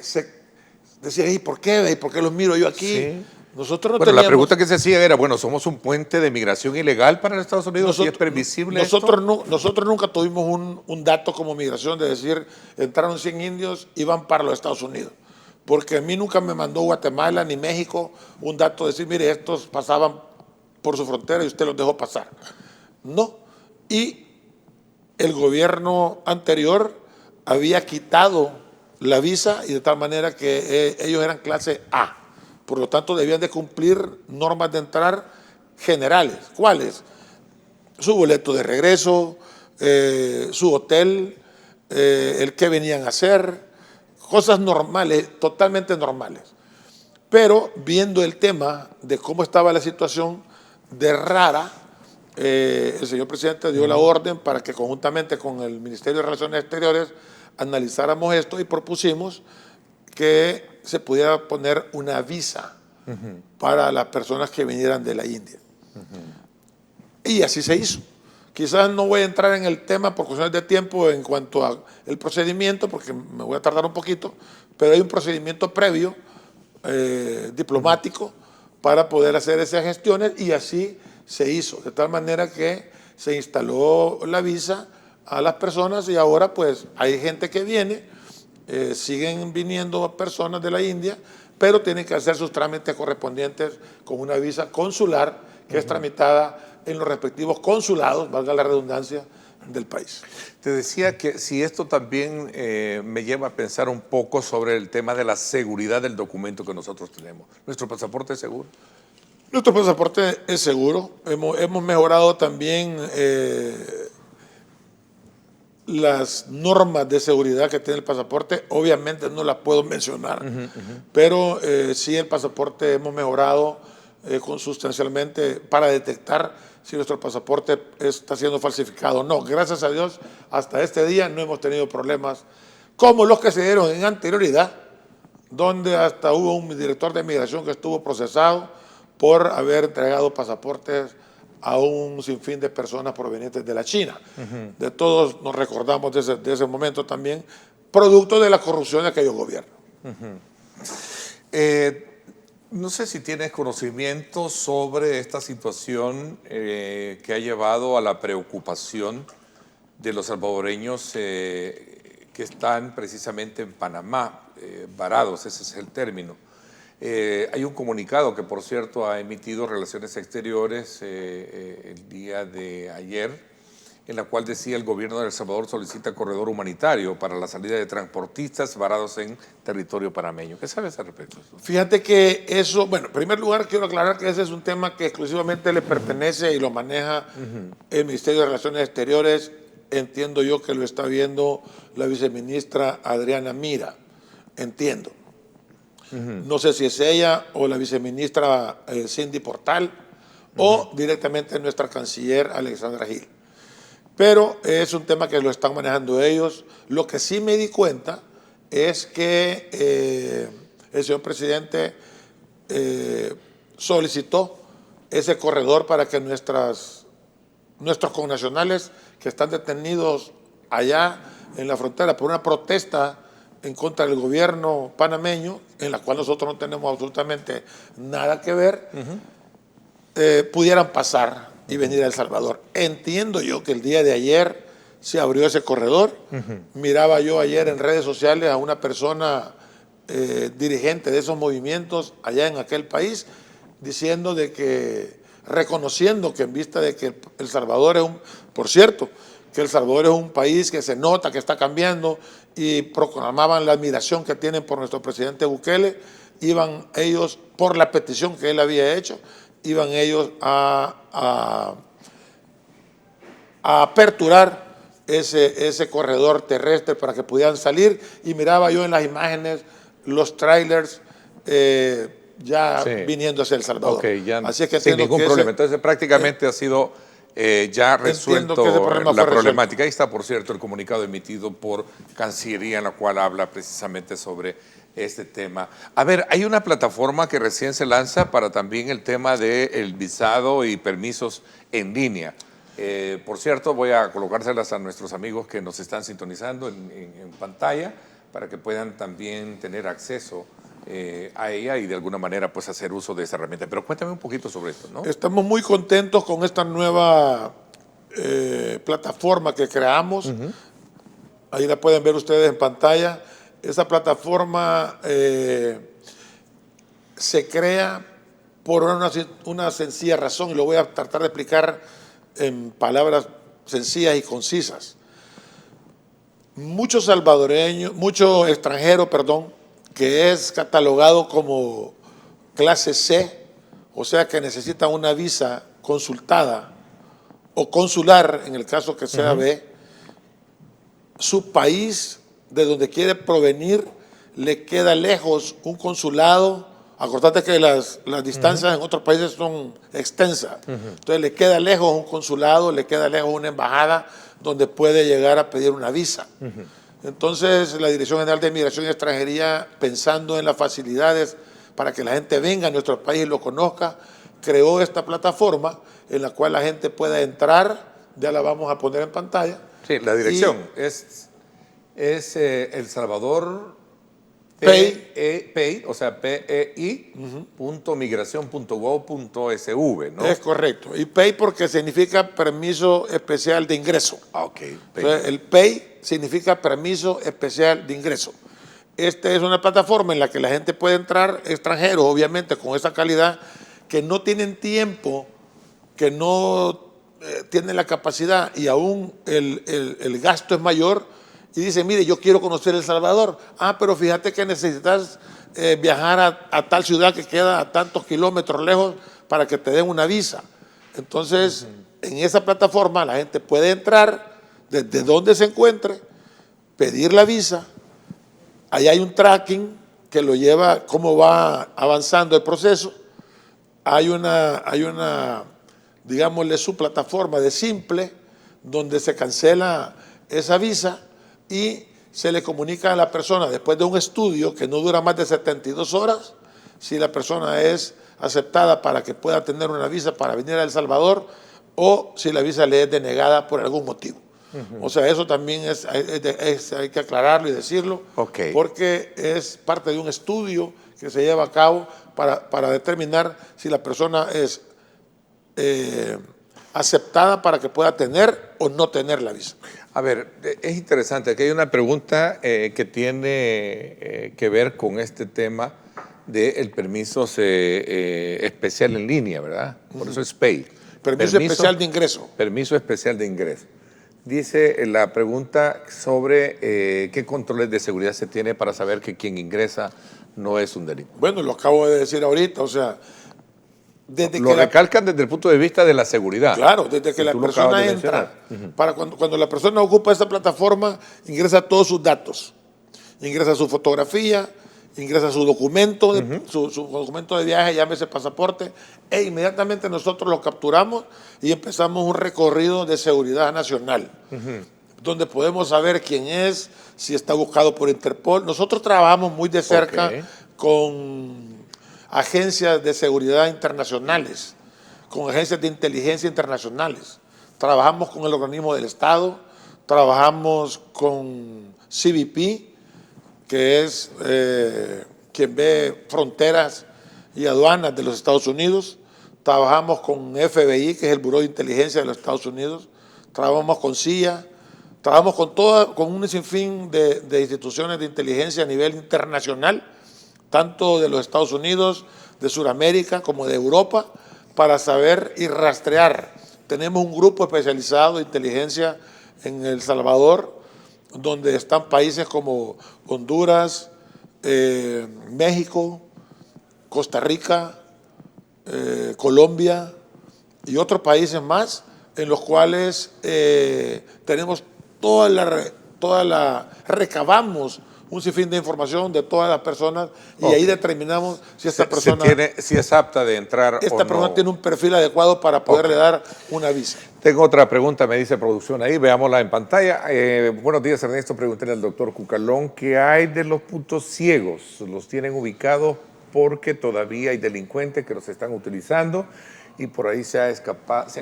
decía, ¿y por qué? ¿Y por qué los miro yo aquí? Sí. Nosotros no Bueno, la teníamos... pregunta que se hacía era, bueno, ¿somos un puente de migración ilegal para los Estados Unidos? ¿Y es permisible nosotros, esto? nosotros nunca tuvimos un dato como migración de decir, entraron 100 indios y van para los Estados Unidos. Porque a mí nunca me mandó Guatemala ni México un dato de decir, mire, estos pasaban por su frontera y usted los dejó pasar. No. Y el gobierno anterior había quitado la visa y de tal manera que ellos eran clase A. Por lo tanto, debían de cumplir normas de entrar generales. ¿Cuáles? Su boleto de regreso, su hotel, el que venían a hacer, cosas normales, totalmente normales. Pero viendo el tema de cómo estaba la situación de rara, el señor presidente dio la orden para que conjuntamente con el Ministerio de Relaciones Exteriores analizáramos esto y propusimos que se pudiera poner una visa para las personas que vinieran de la India. Y así se hizo. Quizás no voy a entrar en el tema por cuestiones de tiempo en cuanto al procedimiento, porque me voy a tardar un poquito, pero hay un procedimiento previo, diplomático, para poder hacer esas gestiones y así se hizo. De tal manera que se instaló la visa a las personas y ahora pues hay gente que viene. Siguen viniendo personas de la India, pero tienen que hacer sus trámites correspondientes con una visa consular que es tramitada en los respectivos consulados, valga la redundancia, del país. Te decía que si esto también me lleva a pensar un poco sobre el tema de la seguridad del documento que nosotros tenemos. ¿Nuestro pasaporte es seguro? Nuestro pasaporte es seguro. Hemos mejorado también las normas de seguridad que tiene el pasaporte. Obviamente no las puedo mencionar, pero sí el pasaporte hemos mejorado consustancialmente para detectar si nuestro pasaporte está siendo falsificado o no. Gracias a Dios, hasta este día no hemos tenido problemas como los que se dieron en anterioridad, donde hasta hubo un director de migración que estuvo procesado por haber entregado pasaportes a un sinfín de personas provenientes de la China. De todos nos recordamos de ese momento también, producto de la corrupción de aquellos gobiernos. No sé si tienes conocimiento sobre esta situación que ha llevado a la preocupación de los salvadoreños que están precisamente en Panamá, varados, ese es el término. Hay un comunicado que, por cierto, ha emitido Relaciones Exteriores el día de ayer, en la cual decía el gobierno de El Salvador solicita corredor humanitario para la salida de transportistas varados en territorio panameño. ¿Qué sabes al respecto? Fíjate que eso, bueno, en primer lugar quiero aclarar que ese es un tema que exclusivamente le pertenece y lo maneja el Ministerio de Relaciones Exteriores. Entiendo yo que lo está viendo la viceministra Adriana Mira, entiendo. No sé si es ella o la viceministra Cindy Portal o directamente nuestra canciller Alexandra Gil. Pero es un tema que lo están manejando ellos. Lo que sí me di cuenta es que el señor presidente solicitó ese corredor para que nuestros connacionales que están detenidos allá en la frontera por una protesta en contra del gobierno panameño, en la cual nosotros no tenemos absolutamente nada que ver, pudieran pasar y venir a El Salvador. Entiendo yo que el día de ayer se abrió ese corredor. Miraba yo ayer en redes sociales a una persona dirigente de esos movimientos allá en aquel país, diciendo de que, reconociendo que en vista de que El Salvador es por cierto, que El Salvador es un país que se nota que está cambiando, y proclamaban la admiración que tienen por nuestro presidente Bukele, iban ellos, por la petición que él había hecho, iban ellos a aperturar ese corredor terrestre para que pudieran salir, y miraba yo en las imágenes los trailers ya viniendo hacia El Salvador. Okay, ya así es que sin ningún problema. Entonces prácticamente ha sido ya resuelto la problemática. Ahí está, por cierto, el comunicado emitido por Cancillería, en la cual habla precisamente sobre este tema. A ver, hay una plataforma que recién se lanza para también el tema del visado y permisos en línea. Por cierto, voy a colocárselas a nuestros amigos que nos están sintonizando en pantalla para que puedan también tener acceso a ella y de alguna manera pues hacer uso de esa herramienta. Pero cuéntame un poquito sobre esto, ¿no? Estamos muy contentos con esta nueva plataforma que creamos. Ahí la pueden ver ustedes en pantalla. Esa plataforma se crea por una sencilla razón, y lo voy a tratar de explicar en palabras sencillas y concisas. Muchos salvadoreños, muchos extranjeros, que es catalogado como clase C, o sea que necesita una visa consultada o consular, en el caso que sea B, su país de donde quiere provenir le queda lejos un consulado. Acordate que las distancias en otros países son extensas. Entonces le queda lejos un consulado, le queda lejos una embajada donde puede llegar a pedir una visa. Entonces la Dirección General de Migración y Extranjería, pensando en las facilidades para que la gente venga a nuestro país y lo conozca, creó esta plataforma en la cual la gente pueda entrar. Ya la vamos a poner en pantalla. Sí, la dirección es El Salvador Pay, o sea, pei.migración.gov.sv, ¿no? Es correcto. Y Pay porque significa permiso especial de ingreso. Ok. Entonces, el Pay significa permiso especial de ingreso. Esta es una plataforma en la que la gente puede entrar, extranjeros, obviamente, con esa calidad, que no tienen tiempo, que no tienen la capacidad y aún el gasto es mayor. Y dice, mire, yo quiero conocer El Salvador. Pero fíjate que necesitas viajar a tal ciudad que queda a tantos kilómetros lejos para que te den una visa. Entonces, en esa plataforma la gente puede entrar desde donde se encuentre, pedir la visa. Ahí hay un tracking que lo lleva, cómo va avanzando el proceso. Hay una, digámosle, su plataforma de simple, donde se cancela esa visa y se le comunica a la persona, después de un estudio que no dura más de 72 horas, si la persona es aceptada para que pueda tener una visa para venir a El Salvador, o si la visa le es denegada por algún motivo. O sea, eso también hay que aclararlo y decirlo, porque es parte de un estudio que se lleva a cabo para determinar si la persona es aceptada para que pueda tener o no tener la visa. A ver, es interesante, aquí hay una pregunta que tiene que ver con este tema del permiso especial en línea, ¿verdad? Por eso es PEI. Permiso especial de ingreso. Permiso especial de ingreso. Dice la pregunta sobre qué controles de seguridad se tiene para saber que quien ingresa no es un delito. Bueno, lo acabo de decir ahorita, o sea, lo recalcan desde el punto de vista de la seguridad. Claro, desde que la persona entra, para cuando la persona ocupa esa plataforma, ingresa todos sus datos, ingresa su fotografía, ingresa su documento, su documento de viaje, llámese pasaporte, e inmediatamente nosotros lo capturamos y empezamos un recorrido de seguridad nacional, donde podemos saber quién es, si está buscado por Interpol. Nosotros trabajamos muy de cerca con agencias de seguridad internacionales, con agencias de inteligencia internacionales. Trabajamos con el organismo del Estado, trabajamos con CBP, que es quien ve fronteras y aduanas de los Estados Unidos. Trabajamos con FBI, que es el Buró de Inteligencia de los Estados Unidos. Trabajamos con CIA. Trabajamos con un sinfín de instituciones de inteligencia a nivel internacional, tanto de los Estados Unidos, de Sudamérica, como de Europa, para saber y rastrear. Tenemos un grupo especializado de inteligencia en El Salvador, donde están países como Honduras, México, Costa Rica, Colombia y otros países más, en los cuales tenemos recabamos un sinfín de información de todas las personas y ahí determinamos si esta persona si es apta de entrar esta o no. persona tiene un perfil adecuado para poderle dar una visa. Tengo otra pregunta, me dice producción ahí, veámosla en pantalla. Buenos días, Ernesto. Pregúntale al doctor Cucalón qué hay de los puntos ciegos. ¿Los tienen ubicados porque todavía hay delincuentes que los están utilizando y por ahí se han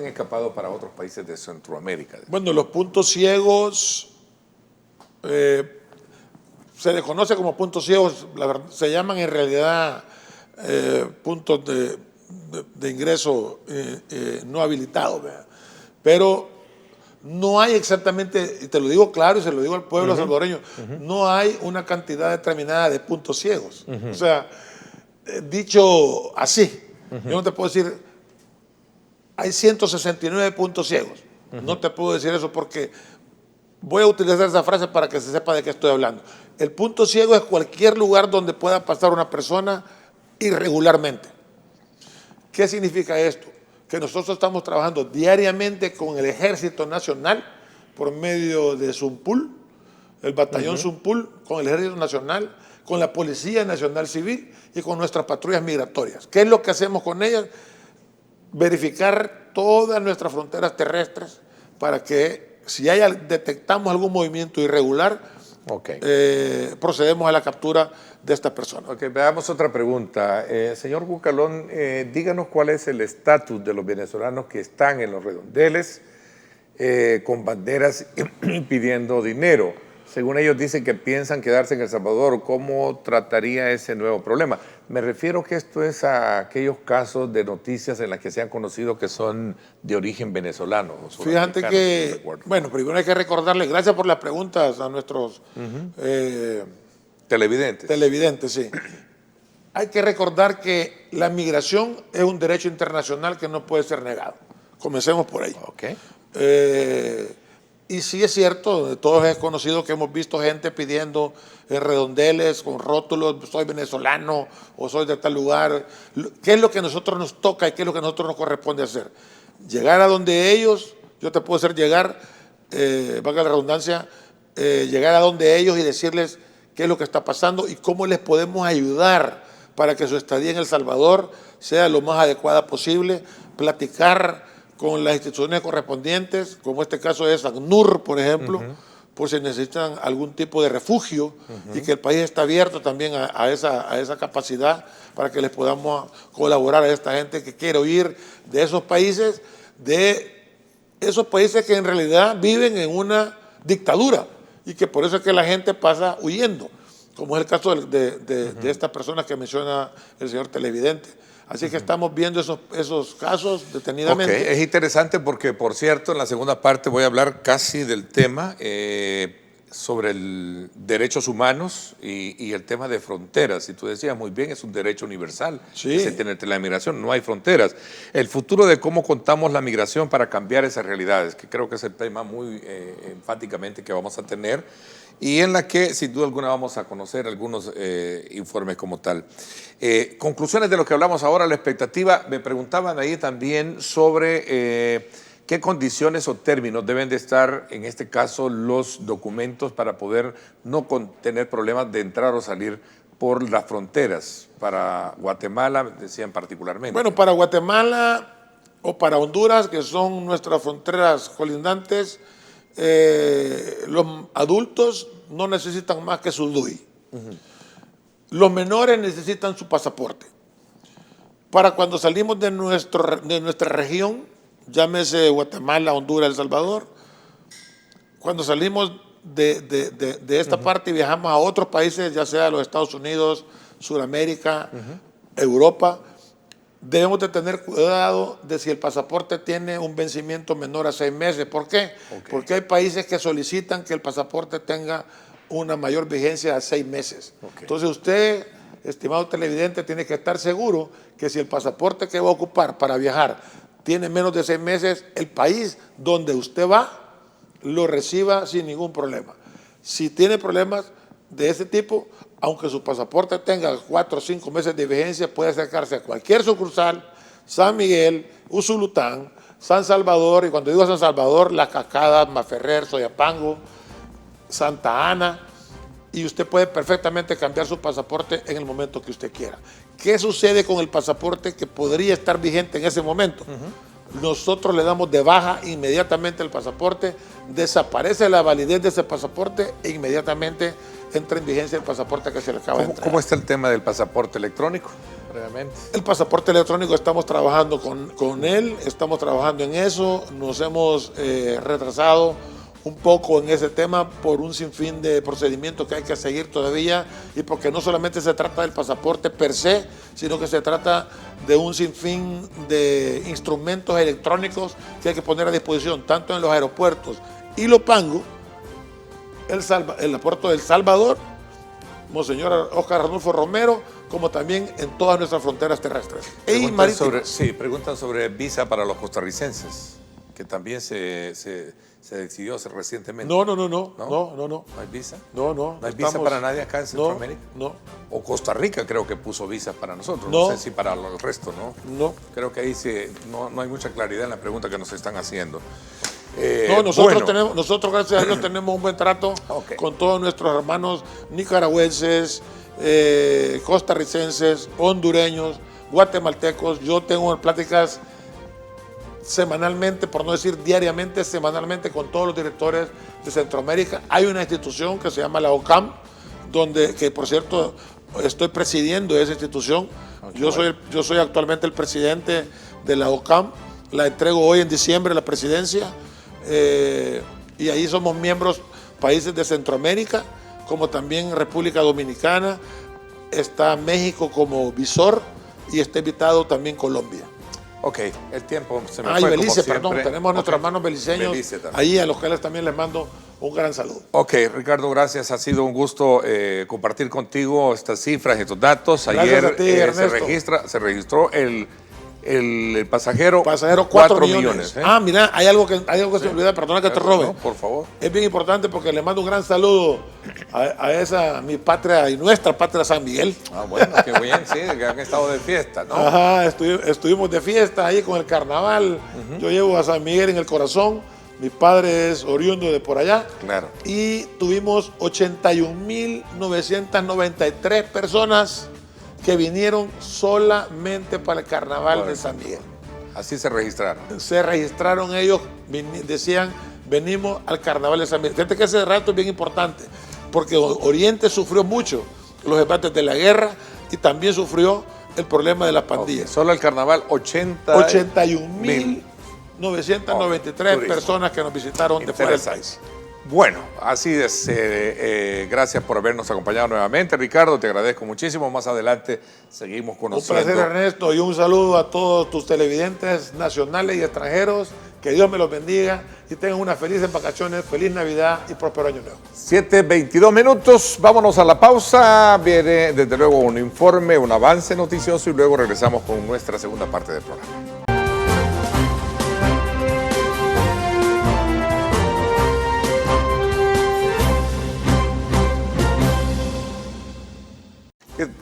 escapado para otros países de Centroamérica? Bueno, los puntos ciegos se les conoce como puntos ciegos, se llaman en realidad puntos de ingreso no habilitados, ¿verdad? Pero no hay exactamente, y te lo digo claro y se lo digo al pueblo salvadoreño, no hay una cantidad determinada de puntos ciegos. O sea, dicho así, yo no te puedo decir, hay 169 puntos ciegos. No te puedo decir eso porque voy a utilizar esa frase para que se sepa de qué estoy hablando. El punto ciego es cualquier lugar donde pueda pasar una persona irregularmente. ¿Qué significa esto? Que nosotros estamos trabajando diariamente con el Ejército Nacional por medio de Zumpul, el batallón Zumpul, con el Ejército Nacional, con la Policía Nacional Civil y con nuestras patrullas migratorias. ¿Qué es lo que hacemos con ellas? Verificar todas nuestras fronteras terrestres para que si detectamos algún movimiento irregular, procedemos a la captura de estas personas. Veamos otra pregunta. Señor Cucalón, díganos cuál es el estatus de los venezolanos que están en los redondeles con banderas pidiendo dinero. Según ellos dicen que piensan quedarse en El Salvador. ¿Cómo trataría ese nuevo problema? Me refiero que esto es a aquellos casos de noticias en las que se han conocido que son de origen venezolano. Fíjate que, bueno, primero hay que recordarles, gracias por las preguntas a nuestros televidentes, sí. Hay que recordar que la migración es un derecho internacional que no puede ser negado. Comencemos por ahí. Y sí es cierto, todos es conocido que hemos visto gente pidiendo redondeles con rótulos, soy venezolano o soy de tal lugar. ¿Qué es lo que a nosotros nos toca y qué es lo que a nosotros nos corresponde hacer? Llegar a donde ellos, yo te puedo hacer llegar, valga la redundancia, llegar a donde ellos y decirles qué es lo que está pasando y cómo les podemos ayudar para que su estadía en El Salvador sea lo más adecuada posible, platicar con las instituciones correspondientes, como este caso es ACNUR, por ejemplo, por si necesitan algún tipo de refugio y que el país está abierto también a esa capacidad para que les podamos colaborar a esta gente que quiere huir de esos países que en realidad viven en una dictadura y que por eso es que la gente pasa huyendo, como es el caso de estas personas que menciona el señor televidente. Así que estamos viendo esos casos detenidamente. Es interesante porque, por cierto, en la segunda parte voy a hablar casi del tema sobre el derechos humanos y el tema de fronteras. Y tú decías muy bien, es un derecho universal que se tiene entre la migración, no hay fronteras. El futuro de cómo contamos la migración para cambiar esas realidades, que creo que es el tema muy enfáticamente que vamos a tener y en la que sin duda alguna vamos a conocer algunos informes como tal. Conclusiones de lo que hablamos ahora, la expectativa, me preguntaban ahí también sobre qué condiciones o términos deben de estar, en este caso, los documentos para poder no tener problemas de entrar o salir por las fronteras, para Guatemala, decían particularmente. Bueno, para Guatemala o para Honduras, que son nuestras fronteras colindantes, los adultos no necesitan más que su DUI. Los menores necesitan su pasaporte. Para cuando salimos de nuestra región, llámese Guatemala, Honduras, El Salvador, cuando salimos de esta parte y viajamos a otros países, ya sea los Estados Unidos, Sudamérica, Europa, debemos de tener cuidado de si el pasaporte tiene un vencimiento menor a 6 meses. ¿Por qué? Porque hay países que solicitan que el pasaporte tenga una mayor vigencia a 6 meses. Entonces usted, estimado televidente, tiene que estar seguro que si el pasaporte que va a ocupar para viajar tiene menos de 6 meses, el país donde usted va lo reciba sin ningún problema. Si tiene problemas de ese tipo, aunque su pasaporte tenga 4 o 5 meses de vigencia, puede acercarse a cualquier sucursal, San Miguel, Usulután, San Salvador, y cuando digo San Salvador, Las Cascadas, Maferrer, Soyapango, Santa Ana, y usted puede perfectamente cambiar su pasaporte en el momento que usted quiera. ¿Qué sucede con el pasaporte que podría estar vigente en ese momento? Nosotros le damos de baja inmediatamente el pasaporte, desaparece la validez de ese pasaporte e inmediatamente entra en vigencia el pasaporte que se le acaba de entregar. ¿Cómo está el tema del pasaporte electrónico? Brevemente. El pasaporte electrónico estamos trabajando con él, estamos trabajando en eso, nos hemos retrasado un poco en ese tema por un sinfín de procedimientos que hay que seguir todavía, y porque no solamente se trata del pasaporte per se, sino que se trata de un sinfín de instrumentos electrónicos que hay que poner a disposición tanto en los aeropuertos Ilopango, el aeropuerto de El Salvador, Monseñor Óscar Arnulfo Romero, como también en todas nuestras fronteras terrestres y marítimas. Preguntan sobre visa para los costarricenses, que también se decidió recientemente. No. ¿No hay visa? No. ¿No hay visa para nadie acá en Centroamérica? No. O Costa Rica creo que puso visas para nosotros. No. No sé si para el resto, ¿no? No. Creo que ahí no hay mucha claridad en la pregunta que nos están haciendo. Nosotros gracias a Dios tenemos un buen trato con todos nuestros hermanos nicaragüenses, costarricenses, hondureños, guatemaltecos. Yo tengo pláticas semanalmente, por no decir diariamente, semanalmente con todos los directores de Centroamérica. Hay una institución que se llama la OCAM, que por cierto estoy presidiendo esa institución. Yo soy actualmente el presidente de la OCAM, la entrego hoy en diciembre la presidencia, y ahí somos miembros países de Centroamérica, como también República Dominicana, está México como visor y está invitado también Colombia. Ok, el tiempo se me y fue Belice, como perdón, tenemos a nuestros hermanos beliceños, ahí a los cuales también les mando un gran saludo. Ok, Ricardo, gracias, ha sido un gusto compartir contigo estas cifras, estos datos. Gracias Ayer a ti, se registró el pasajero 4 millones. Mira, hay algo que se me olvida, perdona que te robe. No, por favor. Es bien importante porque le mando un gran saludo a esa, mi patria y nuestra patria, San Miguel. Bueno, qué bien, sí, que han estado de fiesta, ¿no? Ajá, estuvimos de fiesta ahí con el carnaval. Yo llevo a San Miguel en el corazón. Mi padre es oriundo de por allá. Claro. Y tuvimos 81.993 personas que vinieron solamente para el carnaval de San Miguel. Así se registraron. Se registraron ellos, decían, venimos al carnaval de San Miguel. Fíjate que ese rato es bien importante, porque Oriente sufrió mucho los embates de la guerra y también sufrió el problema de las pandillas. Solo el carnaval, 81.993 personas que nos visitaron de fuera del país. Bueno, así es. Gracias por habernos acompañado nuevamente, Ricardo. Te agradezco muchísimo. Más adelante seguimos conociendo. Un placer, Ernesto, y un saludo a todos tus televidentes nacionales y extranjeros. Que Dios me los bendiga y tengan unas felices vacaciones, feliz Navidad y próspero año nuevo. 7:22 minutos. Vámonos a la pausa. Viene desde luego un informe, un avance noticioso y luego regresamos con nuestra segunda parte del programa.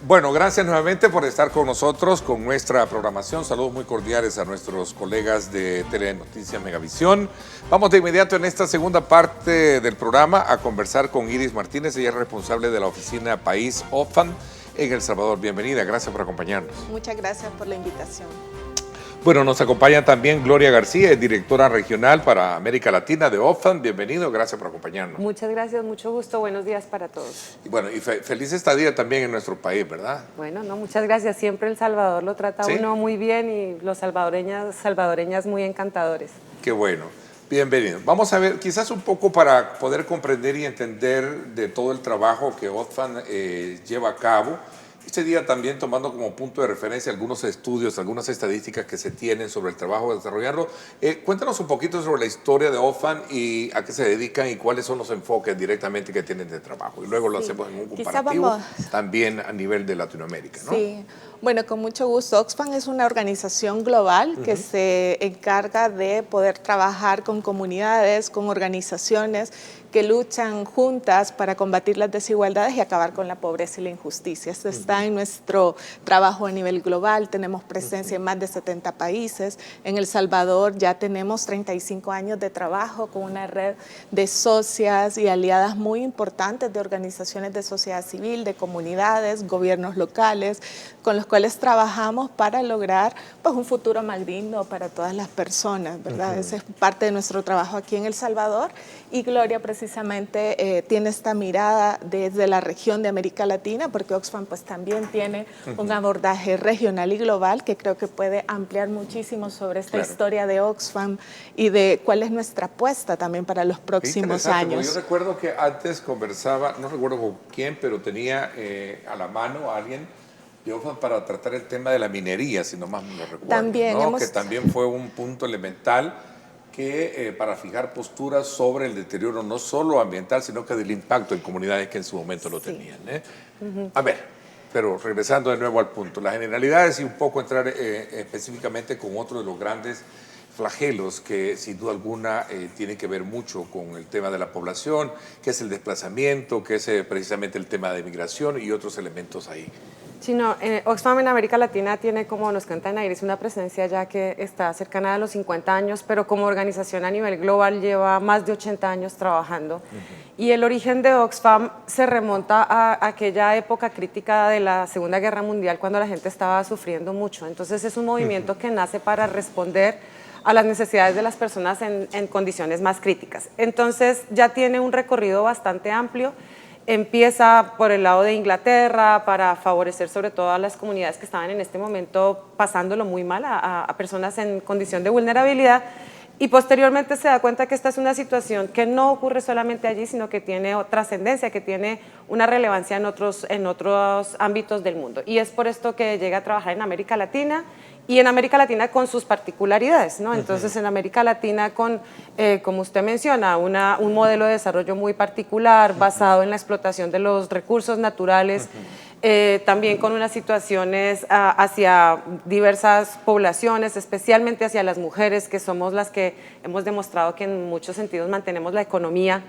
Bueno, gracias nuevamente por estar con nosotros con nuestra programación. Saludos muy cordiales a nuestros colegas de Telenoticias Megavisión. Vamos de inmediato en esta segunda parte del programa a conversar con Iris Martínez. Ella es responsable de la oficina País OFAN en El Salvador. Bienvenida, gracias por acompañarnos. Muchas gracias por la invitación. Bueno, nos acompaña también Gloria García, directora regional para América Latina de Oxfam. Bienvenido, gracias por acompañarnos. Muchas gracias, mucho gusto, buenos días para todos. Y bueno, y feliz estadía también en nuestro país, ¿verdad? Bueno, no, muchas gracias. Siempre El Salvador lo trata ¿Sí? uno muy bien y los salvadoreñas muy encantadores. Qué bueno. Bienvenido. Vamos a ver, quizás un poco para poder comprender y entender de todo el trabajo que Oxfam lleva a cabo. Este día también tomando como punto de referencia algunos estudios, algunas estadísticas que se tienen sobre el trabajo de desarrollarlo. Cuéntanos un poquito sobre la historia de Oxfam y a qué se dedican y cuáles son los enfoques directamente que tienen de trabajo. Y luego lo hacemos en un comparativo también a nivel de Latinoamérica, ¿no? Sí, bueno, con mucho gusto. Oxfam es una organización global que se encarga de poder trabajar con comunidades, con organizaciones que luchan juntas para combatir las desigualdades y acabar con la pobreza y la injusticia. Esto está en nuestro trabajo a nivel global. Tenemos presencia en más de 70 países. En El Salvador ya tenemos 35 años de trabajo con una red de socias y aliadas muy importantes de organizaciones de sociedad civil, de comunidades, gobiernos locales, con los cuales trabajamos para lograr pues, un futuro más digno para todas las personas, ¿verdad? Esa es parte de nuestro trabajo aquí en El Salvador. Y Gloria precisamente tiene esta mirada desde la región de América Latina, porque Oxfam pues también tiene un abordaje regional y global que creo que puede ampliar muchísimo sobre esta historia de Oxfam y de cuál es nuestra apuesta también para los próximos años. Yo recuerdo que antes conversaba, no recuerdo con quién, pero tenía a la mano a alguien de Oxfam para tratar el tema de la minería, si no más me lo recuerdo. También ¿no? Que también fue un punto elemental que para fijar posturas sobre el deterioro no solo ambiental, sino que del impacto en comunidades que en su momento lo tenían. A ver, pero regresando de nuevo al punto, las generalidades y un poco entrar específicamente con otro de los grandes flagelos que sin duda alguna tiene que ver mucho con el tema de la población, que es el desplazamiento, que es precisamente el tema de migración y otros elementos ahí. Sí, no, Oxfam en América Latina tiene, como nos cuenta Nairis, una presencia ya que está cercana a los 50 años, pero como organización a nivel global lleva más de 80 años trabajando. Y el origen de Oxfam se remonta a aquella época crítica de la Segunda Guerra Mundial, cuando la gente estaba sufriendo mucho. Entonces es un movimiento que nace para responder a las necesidades de las personas en condiciones más críticas. Entonces ya tiene un recorrido bastante amplio. Empieza por el lado de Inglaterra para favorecer sobre todo a las comunidades que estaban en este momento pasándolo muy mal, a personas en condición de vulnerabilidad, y posteriormente se da cuenta que esta es una situación que no ocurre solamente allí, sino que tiene trascendencia, que tiene una relevancia en otros ámbitos del mundo. Y es por esto que llega a trabajar en América Latina, y en América Latina con sus particularidades, ¿no? Entonces en América Latina con, como usted menciona, un modelo de desarrollo muy particular basado en la explotación de los recursos naturales, también con unas situaciones hacia diversas poblaciones, especialmente hacia las mujeres, que somos las que hemos demostrado que en muchos sentidos mantenemos la economía,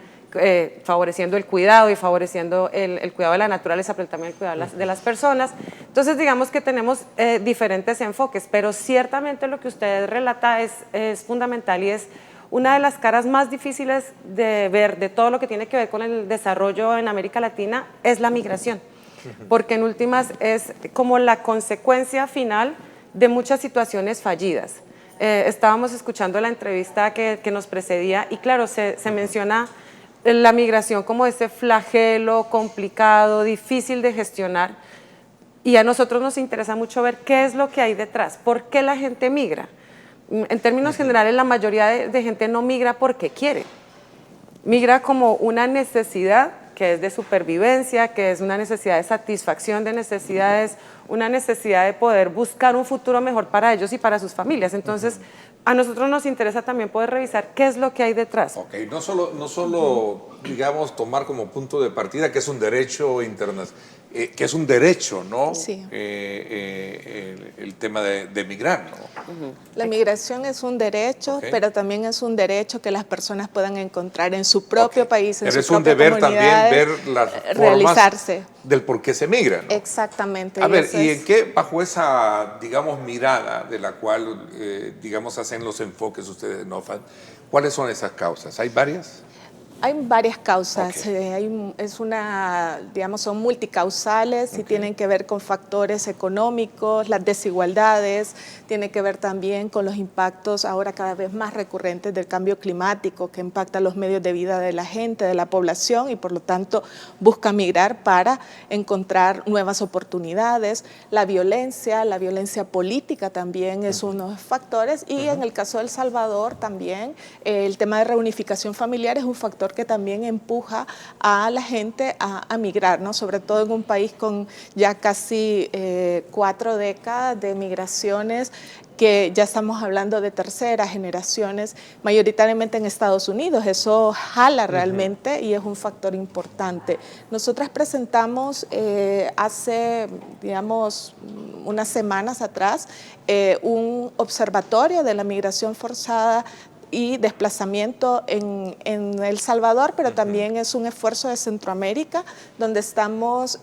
favoreciendo el cuidado y favoreciendo el cuidado de la naturaleza, pero también el cuidado de las personas. Entonces, digamos que tenemos diferentes enfoques, pero ciertamente lo que usted relata es fundamental y es una de las caras más difíciles de ver de todo lo que tiene que ver con el desarrollo en América Latina es la migración, porque en últimas es como la consecuencia final de muchas situaciones fallidas. Estábamos escuchando la entrevista que nos precedía y claro, se menciona la migración como ese flagelo complicado, difícil de gestionar, y a nosotros nos interesa mucho ver qué es lo que hay detrás, por qué la gente migra. En términos generales, la mayoría de gente no migra porque quiere, migra como una necesidad que es de supervivencia, que es una necesidad de satisfacción de necesidades, una necesidad de poder buscar un futuro mejor para ellos y para sus familias. Entonces, a nosotros nos interesa también poder revisar qué es lo que hay detrás. Ok, no solo digamos, tomar como punto de partida que es un derecho internacional, que es un derecho, ¿no? Sí. El tema de migrar, ¿no? La migración es un derecho, pero también es un derecho que las personas puedan encontrar en su propio país, en su propia comunidad. Pero es un deber también ver las formas del por qué se migra, ¿no? Exactamente. A ver, ¿y en qué, bajo esa, digamos, mirada de la cual, digamos, hacen los enfoques ustedes en Oxfam, cuáles son esas causas? ¿Hay varias? Hay varias causas, Okay. digamos, son multicausales y tienen que ver con factores económicos, las desigualdades, tiene que ver también con los impactos ahora cada vez más recurrentes del cambio climático que impacta los medios de vida de la gente, de la población y por lo tanto busca migrar para encontrar nuevas oportunidades. La violencia política también es uno de los factores y en el caso de El Salvador también el tema de reunificación familiar es un factor que también empuja a la gente a migrar, ¿no? Sobre todo en un país con ya casi 4 décadas de migraciones, que ya estamos hablando de terceras generaciones, mayoritariamente en Estados Unidos. Eso jala realmente y es un factor importante. Nosotras presentamos hace, digamos, unas semanas atrás un observatorio de la migración forzada y desplazamiento en El Salvador, pero también es un esfuerzo de Centroamérica, donde estamos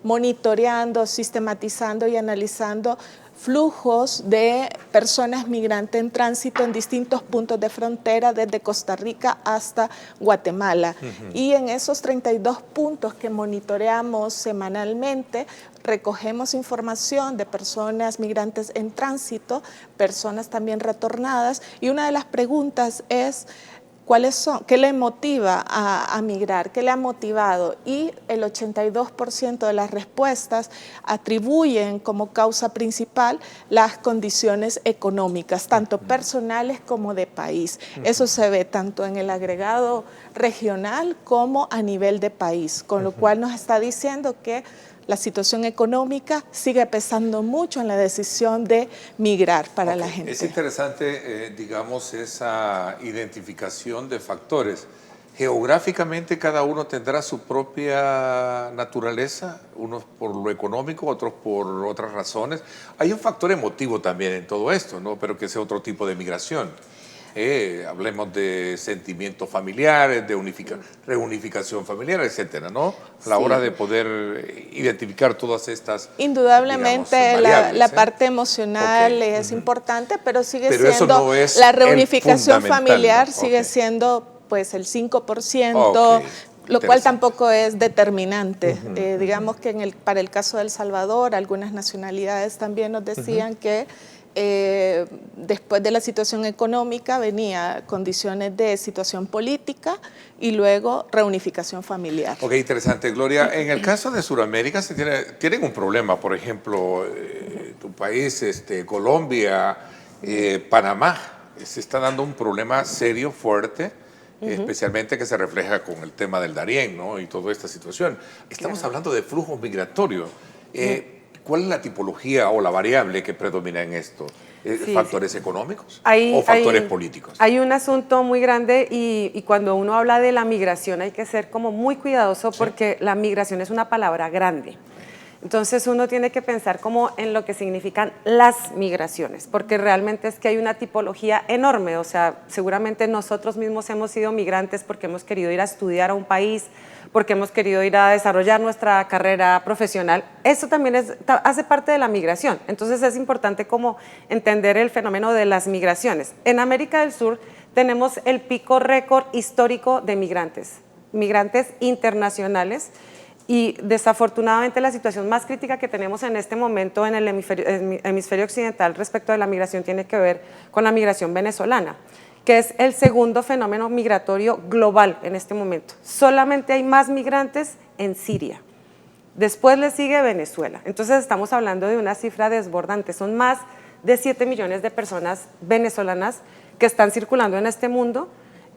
monitoreando, sistematizando y analizando flujos de personas migrantes en tránsito en distintos puntos de frontera, desde Costa Rica hasta Guatemala. Y en esos 32 puntos que monitoreamos semanalmente, recogemos información de personas migrantes en tránsito, personas también retornadas, y una de las preguntas es: ¿cuáles son? ¿Qué le motiva a migrar? ¿Qué le ha motivado? Y el 82% de las respuestas atribuyen como causa principal las condiciones económicas, tanto personales como de país. Eso se ve tanto en el agregado regional como a nivel de país, con lo cual nos está diciendo que la situación económica sigue pesando mucho en la decisión de migrar para la gente. Es interesante, digamos, esa identificación de factores. Geográficamente cada uno tendrá su propia naturaleza, unos por lo económico, otros por otras razones. Hay un factor emotivo también en todo esto, ¿no? Pero que es otro tipo de migración. Hablemos de sentimientos familiares, de reunificación familiar, etcétera, ¿no? A la hora de poder identificar todas estas, indudablemente, digamos, la parte emocional es importante, pero sigue pero siendo, eso no es la reunificación familiar, ¿no? sigue siendo pues el 5%, lo cual tampoco es determinante. Digamos que para el caso de El Salvador, algunas nacionalidades también nos decían que después de la situación económica venía condiciones de situación política y luego reunificación familiar. Ok, interesante, Gloria. En el caso de Sudamérica tienen un problema, por ejemplo, tu país, Colombia, Panamá, se está dando un problema serio, fuerte, especialmente que se refleja con el tema del Darién, ¿no? Y toda esta situación. Estamos hablando de flujos migratorios. ¿Cuál es la tipología o la variable que predomina en esto? ¿Factores económicos o factores políticos? Hay un asunto muy grande y cuando uno habla de la migración hay que ser como muy cuidadoso porque la migración es una palabra grande. Entonces uno tiene que pensar como en lo que significan las migraciones, porque realmente es que hay una tipología enorme. O sea, seguramente nosotros mismos hemos sido migrantes porque hemos querido ir a estudiar a un país, porque hemos querido ir a desarrollar nuestra carrera profesional. Eso también hace parte de la migración. Entonces es importante como entender el fenómeno de las migraciones. En América del Sur tenemos el pico récord histórico de migrantes internacionales, y desafortunadamente la situación más crítica que tenemos en este momento en el hemisferio occidental respecto de la migración tiene que ver con la migración venezolana, que es el segundo fenómeno migratorio global en este momento. Solamente hay más migrantes en Siria. Después le sigue Venezuela. Entonces estamos hablando de una cifra desbordante. Son más de 7 millones de personas venezolanas que están circulando en este mundo,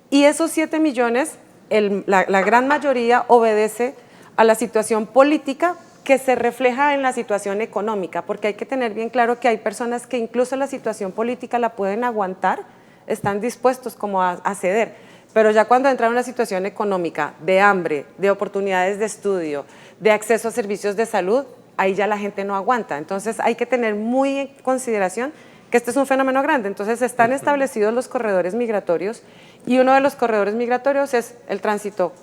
y esos 7 millones, la gran mayoría obedece a la situación política que se refleja en la situación económica, porque hay que tener bien claro que hay personas que incluso la situación política la pueden aguantar, están dispuestos como a ceder, pero ya cuando entra en una situación económica de hambre, de oportunidades de estudio, de acceso a servicios de salud, ahí ya la gente no aguanta. Entonces hay que tener muy en consideración que este es un fenómeno grande. Entonces están establecidos los corredores migratorios, y uno de los corredores migratorios es el tránsito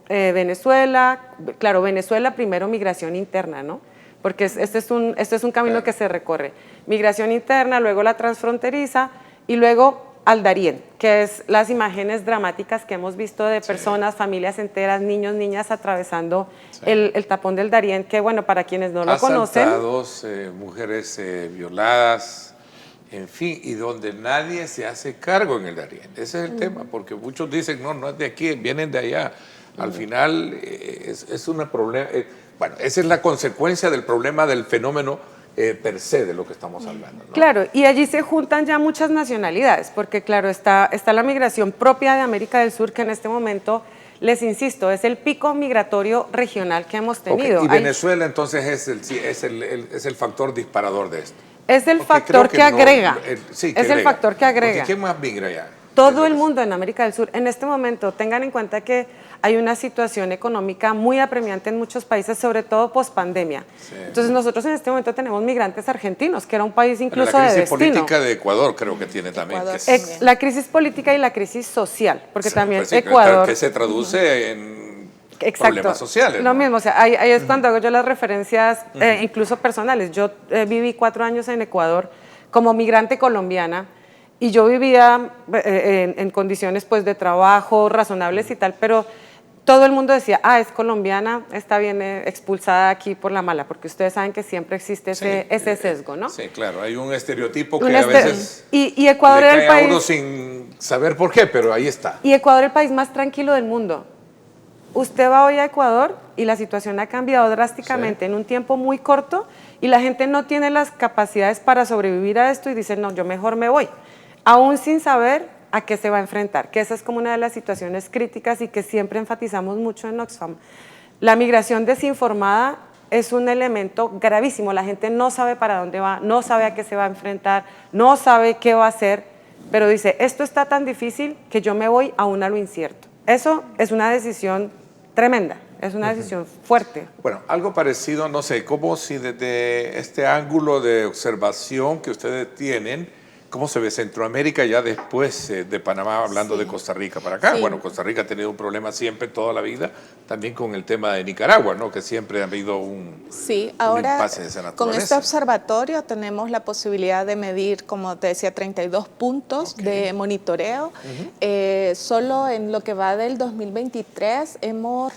Venezuela. Claro, Venezuela primero, migración interna, ¿no? Porque este es un camino que se recorre. Migración interna, luego la transfronteriza, y luego al Darién, que es las imágenes dramáticas que hemos visto de personas, familias enteras, niños, niñas atravesando el tapón del Darién, que bueno, para quienes no lo conocen. Asaltados, mujeres violadas, en fin, y donde nadie se hace cargo en el Darién. Ese es el tema, porque muchos dicen, no, no es de aquí, vienen de allá. Al final es un problema, bueno, esa es la consecuencia del problema del fenómeno per se de lo que estamos hablando, ¿no? Claro, y allí se juntan ya muchas nacionalidades, porque claro, está la migración propia de América del Sur, que en este momento, les insisto, es el pico migratorio regional que hemos tenido. Y Venezuela entonces es el factor disparador de esto. Es el Porque factor que agrega. Sí, es el factor que agrega. Porque ¿quién más migra allá? Todo el mundo en América del Sur. En este momento, tengan en cuenta que hay una situación económica muy apremiante en muchos países, sobre todo post-pandemia. Sí. Entonces, nosotros en este momento tenemos migrantes argentinos, que era un país incluso de destino. La crisis política de Ecuador creo que tiene también. La crisis política y la crisis social, porque también pues sí, Ecuador... Que se traduce en problemas sociales. Lo mismo, o sea, ahí es cuando hago yo las referencias, incluso personales. Yo viví 4 años en Ecuador como migrante colombiana, y yo vivía en condiciones pues de trabajo razonables y tal, pero todo el mundo decía, es colombiana, está bien expulsada aquí por la mala, porque ustedes saben que siempre existe ese sesgo, ¿no? Sí, claro, hay un estereotipo que a veces y Ecuador le era el cae país, a uno sin saber por qué, pero ahí está. Y Ecuador el país más tranquilo del mundo. Usted va hoy a Ecuador y la situación ha cambiado drásticamente en un tiempo muy corto, y la gente no tiene las capacidades para sobrevivir a esto y dice, no, yo mejor me voy, aún sin saber a qué se va a enfrentar, que esa es como una de las situaciones críticas y que siempre enfatizamos mucho en Oxfam. La migración desinformada es un elemento gravísimo, la gente no sabe para dónde va, no sabe a qué se va a enfrentar, no sabe qué va a hacer, pero dice, esto está tan difícil que yo me voy aún a lo incierto. Eso es una decisión tremenda, es una decisión fuerte. Bueno, algo parecido, no sé, como si desde este ángulo de observación que ustedes tienen, ¿cómo se ve Centroamérica ya después de Panamá, hablando de Costa Rica para acá? Sí. Bueno, Costa Rica ha tenido un problema siempre, toda la vida, también con el tema de Nicaragua, ¿no? Que siempre ha habido un impasse de esa naturaleza. Con este observatorio tenemos la posibilidad de medir, como te decía, 32 puntos de monitoreo. Solo en lo que va del 2023 hemos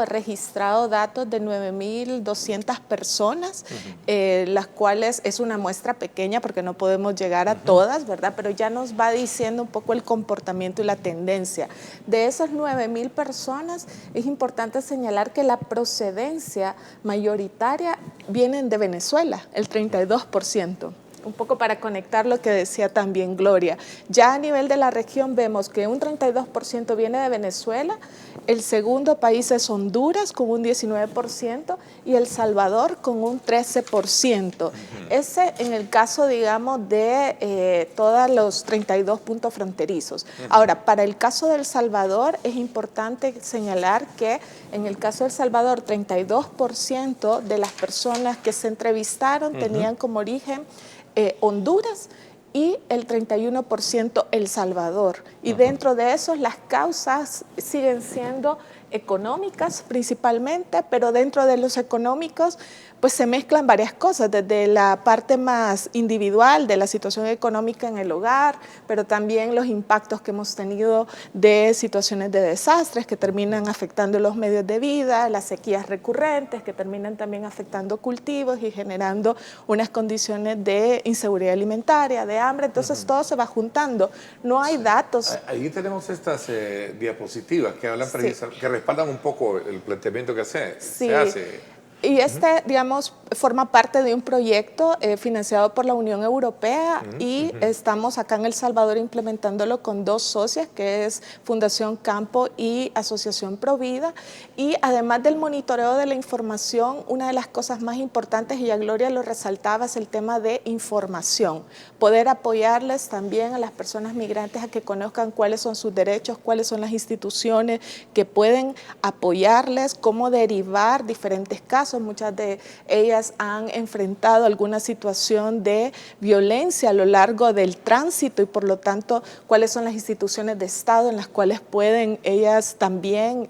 registrado datos de 9.200 personas, las cuales es una muestra pequeña porque no podemos llegar a todas, ¿verdad? Pero ya nos va diciendo un poco el comportamiento y la tendencia. De esas 9.000 personas, es importante señalar que la procedencia mayoritaria vienen de Venezuela, el 32%. Un poco para conectar lo que decía también Gloria. Ya a nivel de la región vemos que un 32% viene de Venezuela, el segundo país es Honduras con un 19% y El Salvador con un 13%. Ese en el caso, digamos, de todos los 32 puntos fronterizos. Ahora, para el caso de El Salvador es importante señalar que en el caso de El Salvador 32% de las personas que se entrevistaron tenían como origen Honduras y el 31% El Salvador. Y dentro de eso las causas siguen siendo económicas principalmente, pero dentro de los económicos pues se mezclan varias cosas, desde la parte más individual de la situación económica en el hogar, pero también los impactos que hemos tenido de situaciones de desastres que terminan afectando los medios de vida, las sequías recurrentes que terminan también afectando cultivos y generando unas condiciones de inseguridad alimentaria, de hambre, entonces todo se va juntando. No hay datos. Ahí tenemos estas diapositivas que hablan que respaldan un poco el planteamiento que se hace. Y digamos, forma parte de un proyecto financiado por la Unión Europea y estamos acá en El Salvador implementándolo con 2 socias, que es Fundación Campo y Asociación Provida. Y además del monitoreo de la información, una de las cosas más importantes, y ya Gloria lo resaltaba, es el tema de información. Poder apoyarles también a las personas migrantes a que conozcan cuáles son sus derechos, cuáles son las instituciones que pueden apoyarles, cómo derivar diferentes casos. Muchas de ellas ellas han enfrentado alguna situación de violencia a lo largo del tránsito y por lo tanto cuáles son las instituciones de Estado en las cuales pueden ellas también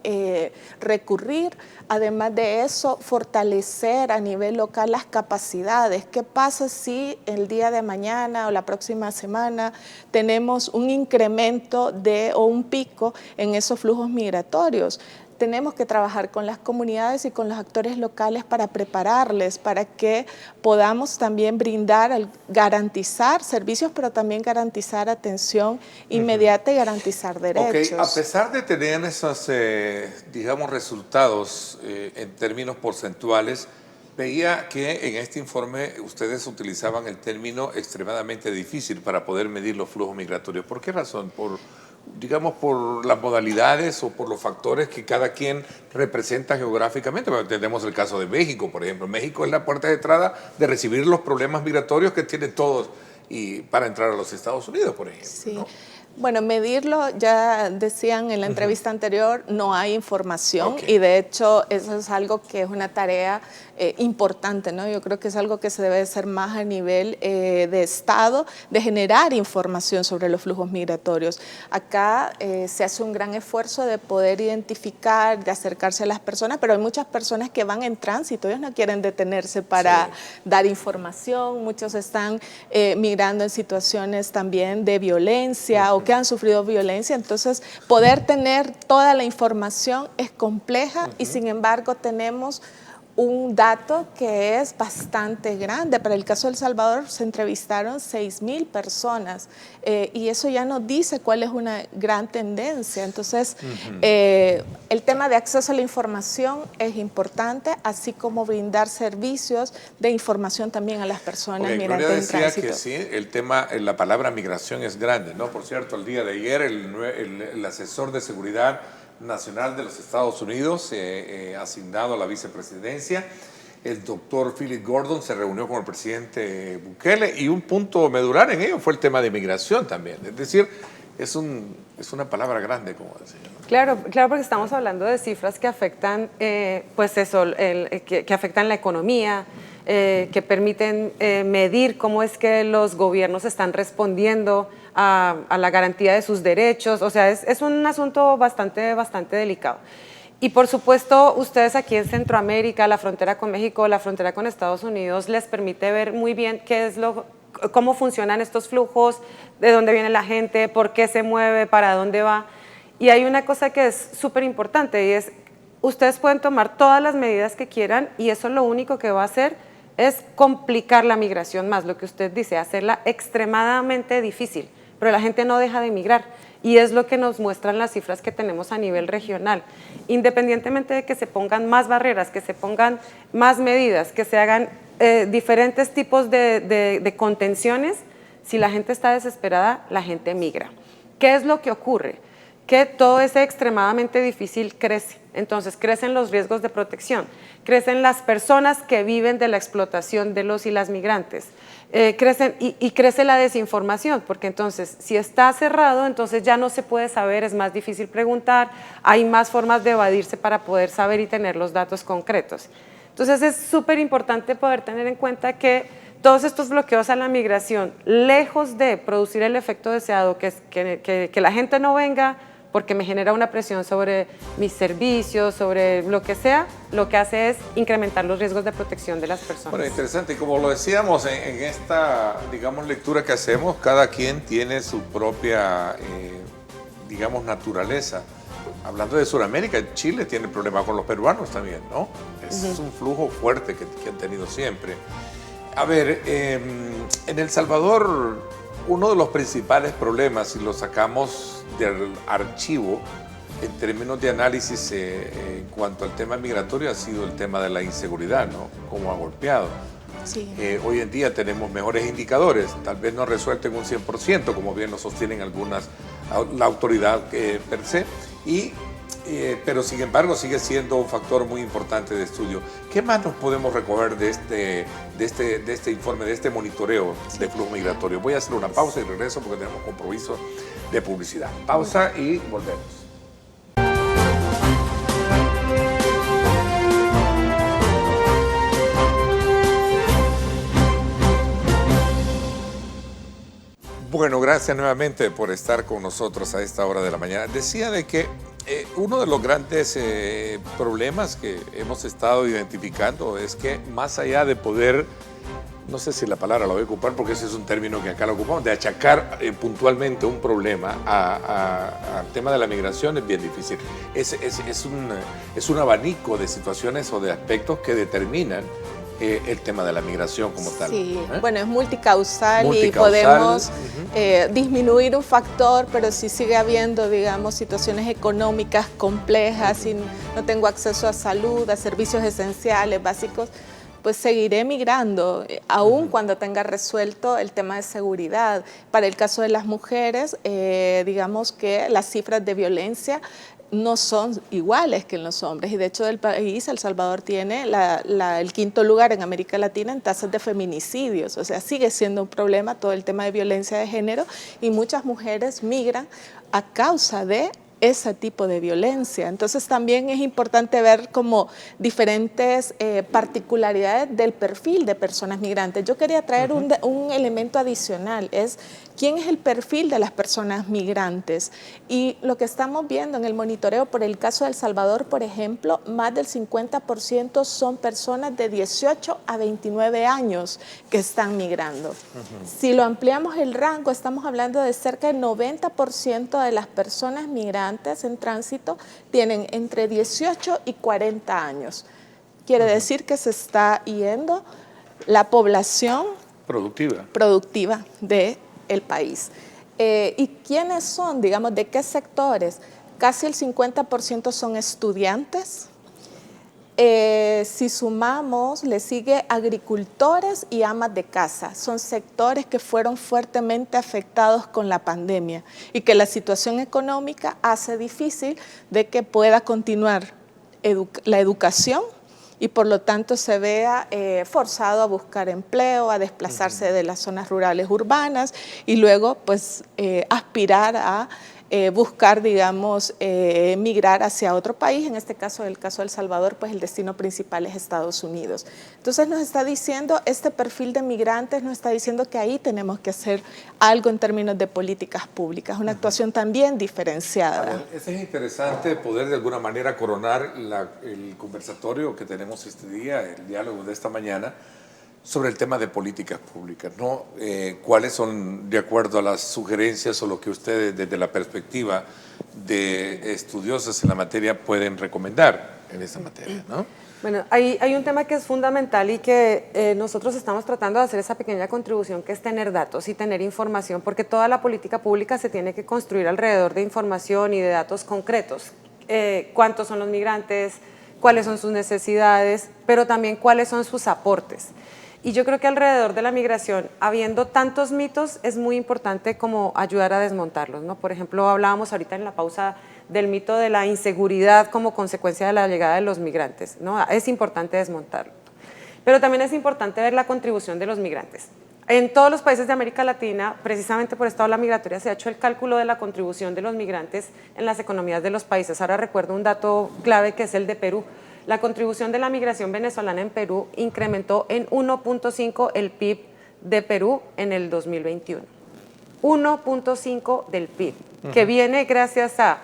recurrir. Además de eso, fortalecer a nivel local las capacidades. ¿Qué pasa si el día de mañana o la próxima semana tenemos un incremento o un pico en esos flujos migratorios? Tenemos que trabajar con las comunidades y con los actores locales para prepararles, para que podamos también brindar, garantizar servicios, pero también garantizar atención inmediata y garantizar derechos. A pesar de tener esos, digamos, resultados en términos porcentuales, veía que en este informe ustedes utilizaban el término extremadamente difícil para poder medir los flujos migratorios. ¿Por qué razón? Digamos, por las modalidades o por los factores que cada quien representa geográficamente. Bueno, tenemos el caso de México, por ejemplo. México es la puerta de entrada de recibir los problemas migratorios que tienen todos y para entrar a los Estados Unidos, por ejemplo. Sí. ¿No? Bueno, medirlo, ya decían en la entrevista anterior, no hay información y de hecho eso es algo que es una tarea importante, ¿no? Yo creo que es algo que se debe hacer más a nivel de Estado, de generar información sobre los flujos migratorios. Acá se hace un gran esfuerzo de poder identificar, de acercarse a las personas, pero hay muchas personas que van en tránsito, ellos no quieren detenerse para dar información, muchos están migrando en situaciones también de violencia o que han sufrido violencia, entonces poder tener toda la información es compleja y sin embargo tenemos un dato que es bastante grande. Para el caso de El Salvador se entrevistaron 6,000 personas y eso ya nos dice cuál es una gran tendencia. Entonces, el tema de acceso a la información es importante, así como brindar servicios de información también a las personas migrantes en tránsito. Que sí, el tema, la palabra migración es grande, ¿no? Por cierto, el día de ayer el asesor de seguridad nacional de los Estados Unidos, asignado a la vicepresidencia, el doctor Philip Gordon, se reunió con el presidente Bukele y un punto medular en ello fue el tema de migración también. Es decir, es una palabra grande, como decía, ¿no? Claro, porque estamos hablando de cifras que afectan, pues eso, que afectan la economía, que permiten medir cómo es que los gobiernos están respondiendo a la garantía de sus derechos. O sea, es un asunto bastante delicado. Y por supuesto, ustedes aquí en Centroamérica, la frontera con México, la frontera con Estados Unidos, les permite ver muy bien cómo funcionan estos flujos, de dónde viene la gente, por qué se mueve, para dónde va. Y hay una cosa que es súper importante y es, ustedes pueden tomar todas las medidas que quieran y eso lo único que va a hacer es complicar la migración más, lo que usted dice, hacerla extremadamente difícil. Pero la gente no deja de migrar y es lo que nos muestran las cifras que tenemos a nivel regional. Independientemente de que se pongan más barreras, que se pongan más medidas, que se hagan diferentes tipos de contenciones, si la gente está desesperada, la gente migra. ¿Qué es lo que ocurre? Que todo ese extremadamente difícil crece. Entonces crecen los riesgos de protección, crecen las personas que viven de la explotación de los y las migrantes, crecen y crece la desinformación, porque entonces si está cerrado, entonces ya no se puede saber, es más difícil preguntar, hay más formas de evadirse para poder saber y tener los datos concretos. Entonces es súper importante poder tener en cuenta que todos estos bloqueos a la migración, lejos de producir el efecto deseado, que es que la gente no venga porque me genera una presión sobre mis servicios, sobre lo que sea, lo que hace es incrementar los riesgos de protección de las personas. Bueno, interesante. Y como lo decíamos, en esta, digamos, lectura que hacemos, cada quien tiene su propia, digamos, naturaleza. Hablando de Sudamérica, Chile tiene problemas con los peruanos también, ¿no? Es un flujo fuerte que han tenido siempre. A ver, en El Salvador, uno de los principales problemas, si lo sacamos del archivo, en términos de análisis en cuanto al tema migratorio, ha sido el tema de la inseguridad, ¿no? Cómo ha golpeado. Sí. Hoy en día tenemos mejores indicadores, tal vez no resuelten un 100%, como bien lo sostienen la autoridad per se, pero sin embargo sigue siendo un factor muy importante de estudio. ¿Qué más nos podemos recoger de este informe, de este monitoreo de flujo migratorio? Voy a hacer una pausa y regreso porque tenemos compromiso de publicidad. Pausa y volvemos. Bueno, gracias nuevamente por estar con nosotros a esta hora de la mañana. Decía de que uno de los grandes problemas que hemos estado identificando es que más allá de poder, no sé si la palabra la voy a ocupar porque ese es un término que acá lo ocupamos, de achacar puntualmente un problema al tema de la migración es bien difícil. Es un abanico de situaciones o de aspectos que determinan el tema de la migración como tal. Sí, bueno, es multicausal y podemos disminuir un factor, pero si sigue habiendo, digamos, situaciones económicas complejas, si no tengo acceso a salud, a servicios esenciales, básicos, pues seguiré migrando, aún cuando tenga resuelto el tema de seguridad. Para el caso de las mujeres, digamos que las cifras de violencia no son iguales que en los hombres, y de hecho del país, El Salvador tiene el quinto lugar en América Latina en tasas de feminicidios, o sea, sigue siendo un problema todo el tema de violencia de género, y muchas mujeres migran a causa de ese tipo de violencia. Entonces también es importante ver como diferentes particularidades del perfil de personas migrantes. Yo quería traer un elemento adicional, es quién es el perfil de las personas migrantes. Y lo que estamos viendo en el monitoreo por el caso de El Salvador, por ejemplo, más del 50% son personas de 18 a 29 años que están migrando. Si lo ampliamos el rango, estamos hablando de cerca del 90% de las personas migrantes en tránsito tienen entre 18 y 40 años. Quiere decir que se está yendo la población productiva del país. ¿Y quiénes son? Digamos, ¿de qué sectores? Casi el 50% son estudiantes. Si sumamos, le sigue agricultores y amas de casa. Son sectores que fueron fuertemente afectados con la pandemia y que la situación económica hace difícil de que pueda continuar la educación y por lo tanto se vea forzado a buscar empleo, a desplazarse de las zonas rurales urbanas y luego pues aspirar a buscar, digamos, migrar hacia otro país. En este caso, el caso de El Salvador, pues el destino principal es Estados Unidos. Entonces nos está diciendo, este perfil de migrantes nos está diciendo que ahí tenemos que hacer algo en términos de políticas públicas, una actuación también diferenciada. Es interesante poder de alguna manera coronar el conversatorio que tenemos este día, el diálogo de esta mañana, sobre el tema de políticas públicas, ¿no? ¿Cuáles son, de acuerdo a las sugerencias o lo que ustedes desde la perspectiva de estudiosos en la materia pueden recomendar en esta materia, ¿no? Bueno, hay un tema que es fundamental y que nosotros estamos tratando de hacer esa pequeña contribución, que es tener datos y tener información, porque toda la política pública se tiene que construir alrededor de información y de datos concretos. ¿Cuántos son los migrantes? ¿Cuáles son sus necesidades? Pero también cuáles son sus aportes. Y yo creo que alrededor de la migración, habiendo tantos mitos, es muy importante como ayudar a desmontarlos, ¿no? Por ejemplo, hablábamos ahorita en la pausa del mito de la inseguridad como consecuencia de la llegada de los migrantes, ¿no? Es importante desmontarlo. Pero también es importante ver la contribución de los migrantes. En todos los países de América Latina, precisamente por esta ola migratoria, se ha hecho el cálculo de la contribución de los migrantes en las economías de los países. Ahora recuerdo un dato clave que es el de Perú. La contribución de la migración venezolana en Perú incrementó en 1.5 el PIB de Perú en el 2021. 1.5 del PIB, que viene gracias a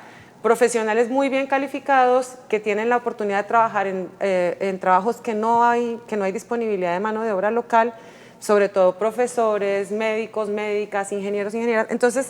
profesionales muy bien calificados que tienen la oportunidad de trabajar en trabajos que no hay disponibilidad de mano de obra local, sobre todo profesores, médicos, médicas, ingenieros, ingenieras. Entonces,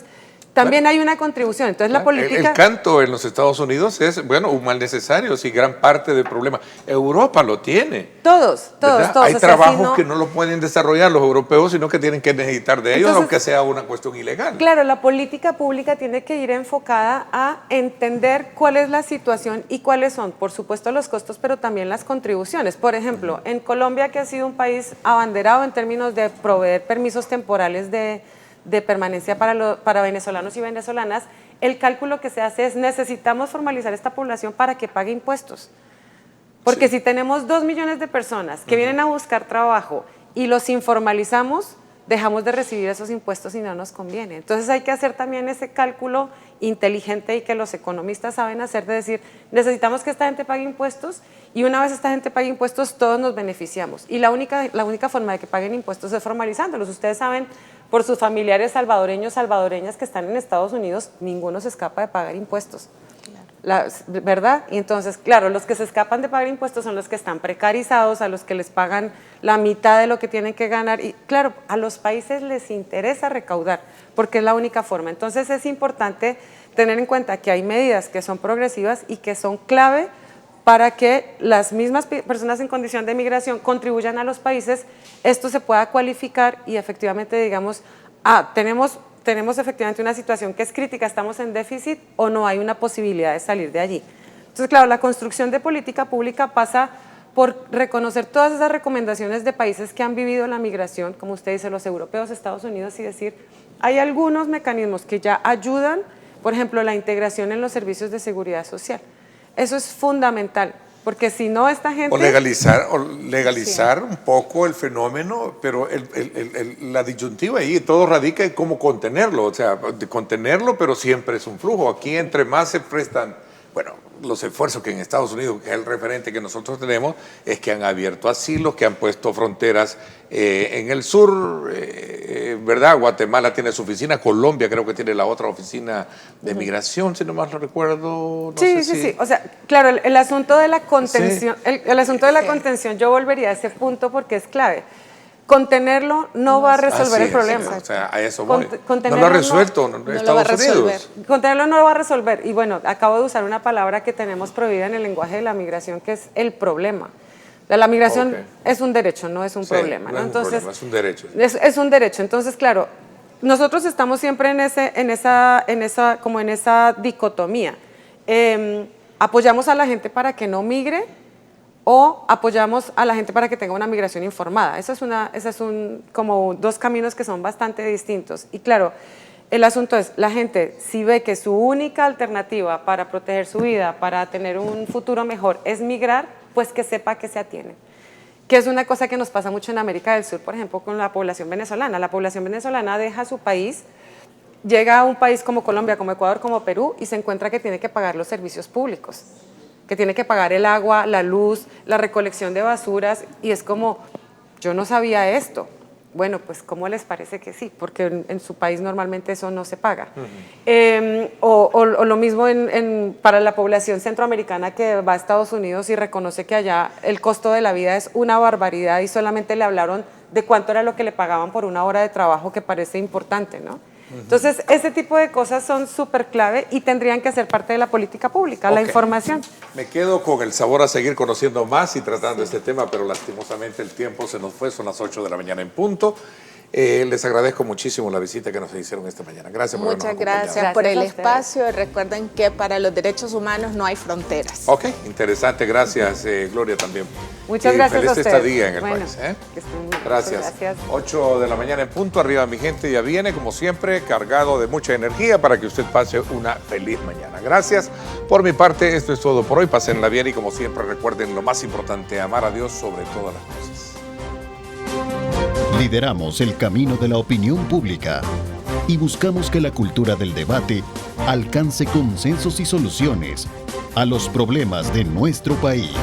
también hay una contribución. Entonces, la política... El canto en los Estados Unidos es, bueno, un mal necesario, sí, gran parte del problema. Europa lo tiene. Todos. Hay trabajos que no lo pueden desarrollar los europeos, sino que tienen que necesitar de ellos, aunque sea una cuestión ilegal. Claro, la política pública tiene que ir enfocada a entender cuál es la situación y cuáles son, por supuesto, los costos, pero también las contribuciones. Por ejemplo, en Colombia, que ha sido un país abanderado en términos de proveer permisos temporales de permanencia para venezolanos y venezolanas, el cálculo que se hace es: necesitamos formalizar esta población para que pague impuestos. Porque si tenemos 2 millones de personas que vienen a buscar trabajo y los informalizamos, dejamos de recibir esos impuestos y no nos conviene. Entonces hay que hacer también ese cálculo inteligente y que los economistas saben hacer, de decir, necesitamos que esta gente pague impuestos y una vez esta gente pague impuestos todos nos beneficiamos. Y la única forma de que paguen impuestos es formalizándolos. Ustedes saben, por sus familiares salvadoreños, salvadoreñas que están en Estados Unidos, ninguno se escapa de pagar impuestos. ¿Verdad? Y entonces, claro, los que se escapan de pagar impuestos son los que están precarizados, a los que les pagan la mitad de lo que tienen que ganar. Y claro, a los países les interesa recaudar, porque es la única forma. Entonces es importante tener en cuenta que hay medidas que son progresivas y que son clave para que las mismas personas en condición de migración contribuyan a los países, esto se pueda cualificar y efectivamente digamos, tenemos efectivamente una situación que es crítica, estamos en déficit o no hay una posibilidad de salir de allí. Entonces, claro, la construcción de política pública pasa por reconocer todas esas recomendaciones de países que han vivido la migración, como usted dice, los europeos, Estados Unidos, y decir, hay algunos mecanismos que ya ayudan, por ejemplo, la integración en los servicios de seguridad social. Eso es fundamental. Porque si no, esta gente... O legalizar un poco el fenómeno, pero la disyuntiva ahí, todo radica en cómo contenerlo, o sea, contenerlo, pero siempre es un flujo. Aquí entre más se prestan, bueno, los esfuerzos que en Estados Unidos, que es el referente que nosotros tenemos, es que han abierto asilos, que han puesto fronteras en el sur, ¿verdad? Guatemala tiene su oficina, Colombia creo que tiene la otra oficina de migración, si no mal lo recuerdo. Sí. O sea, claro, el asunto de la contención, el asunto de la contención, yo volvería a ese punto porque es clave. Contenerlo no va a resolver el problema. O sea, a eso voy. No lo ha resuelto Estados Unidos. Contenerlo no lo va a resolver. Y bueno, acabo de usar una palabra que tenemos prohibida en el lenguaje de la migración, que es el problema. La migración es un derecho, no es un problema. No es Entonces, un problema, es un derecho. Es un derecho. Entonces, claro, nosotros estamos siempre en esa dicotomía. Apoyamos a la gente para que no migre, o apoyamos a la gente para que tenga una migración informada. Eso es como dos caminos que son bastante distintos. Y claro, el asunto es, la gente si ve que su única alternativa para proteger su vida, para tener un futuro mejor, es migrar, pues que sepa que se atiene. Que es una cosa que nos pasa mucho en América del Sur, por ejemplo, con la población venezolana. La población venezolana deja su país, llega a un país como Colombia, como Ecuador, como Perú, y se encuentra que tiene que pagar los servicios públicos, que tiene que pagar el agua, la luz, la recolección de basuras, y es como, yo no sabía esto. Bueno, pues ¿cómo les parece que sí? Porque en su país normalmente eso no se paga. O lo mismo para la población centroamericana que va a Estados Unidos y reconoce que allá el costo de la vida es una barbaridad y solamente le hablaron de cuánto era lo que le pagaban por una hora de trabajo, que parece importante, ¿no? Entonces, ese tipo de cosas son súper clave y tendrían que ser parte de la política pública, la información. Me quedo con el sabor a seguir conociendo más y tratando este tema, pero lastimosamente el tiempo se nos fue, son las 8 de la mañana en punto. Les agradezco muchísimo la visita que nos hicieron esta mañana. Gracias por habernos acompañado. Muchas gracias por el espacio. Recuerden que para los derechos humanos no hay fronteras. Ok, interesante. Gracias, Gloria, también. Muchas gracias a ustedes. Feliz estadía en el país. Que estén muy bien. Gracias. 8 de la mañana en punto. Arriba mi gente ya viene, como siempre, cargado de mucha energía para que usted pase una feliz mañana. Gracias. Por mi parte, esto es todo por hoy. Pásenla bien y, como siempre, recuerden lo más importante, amar a Dios sobre todas las cosas. Lideramos el camino de la opinión pública y buscamos que la cultura del debate alcance consensos y soluciones a los problemas de nuestro país.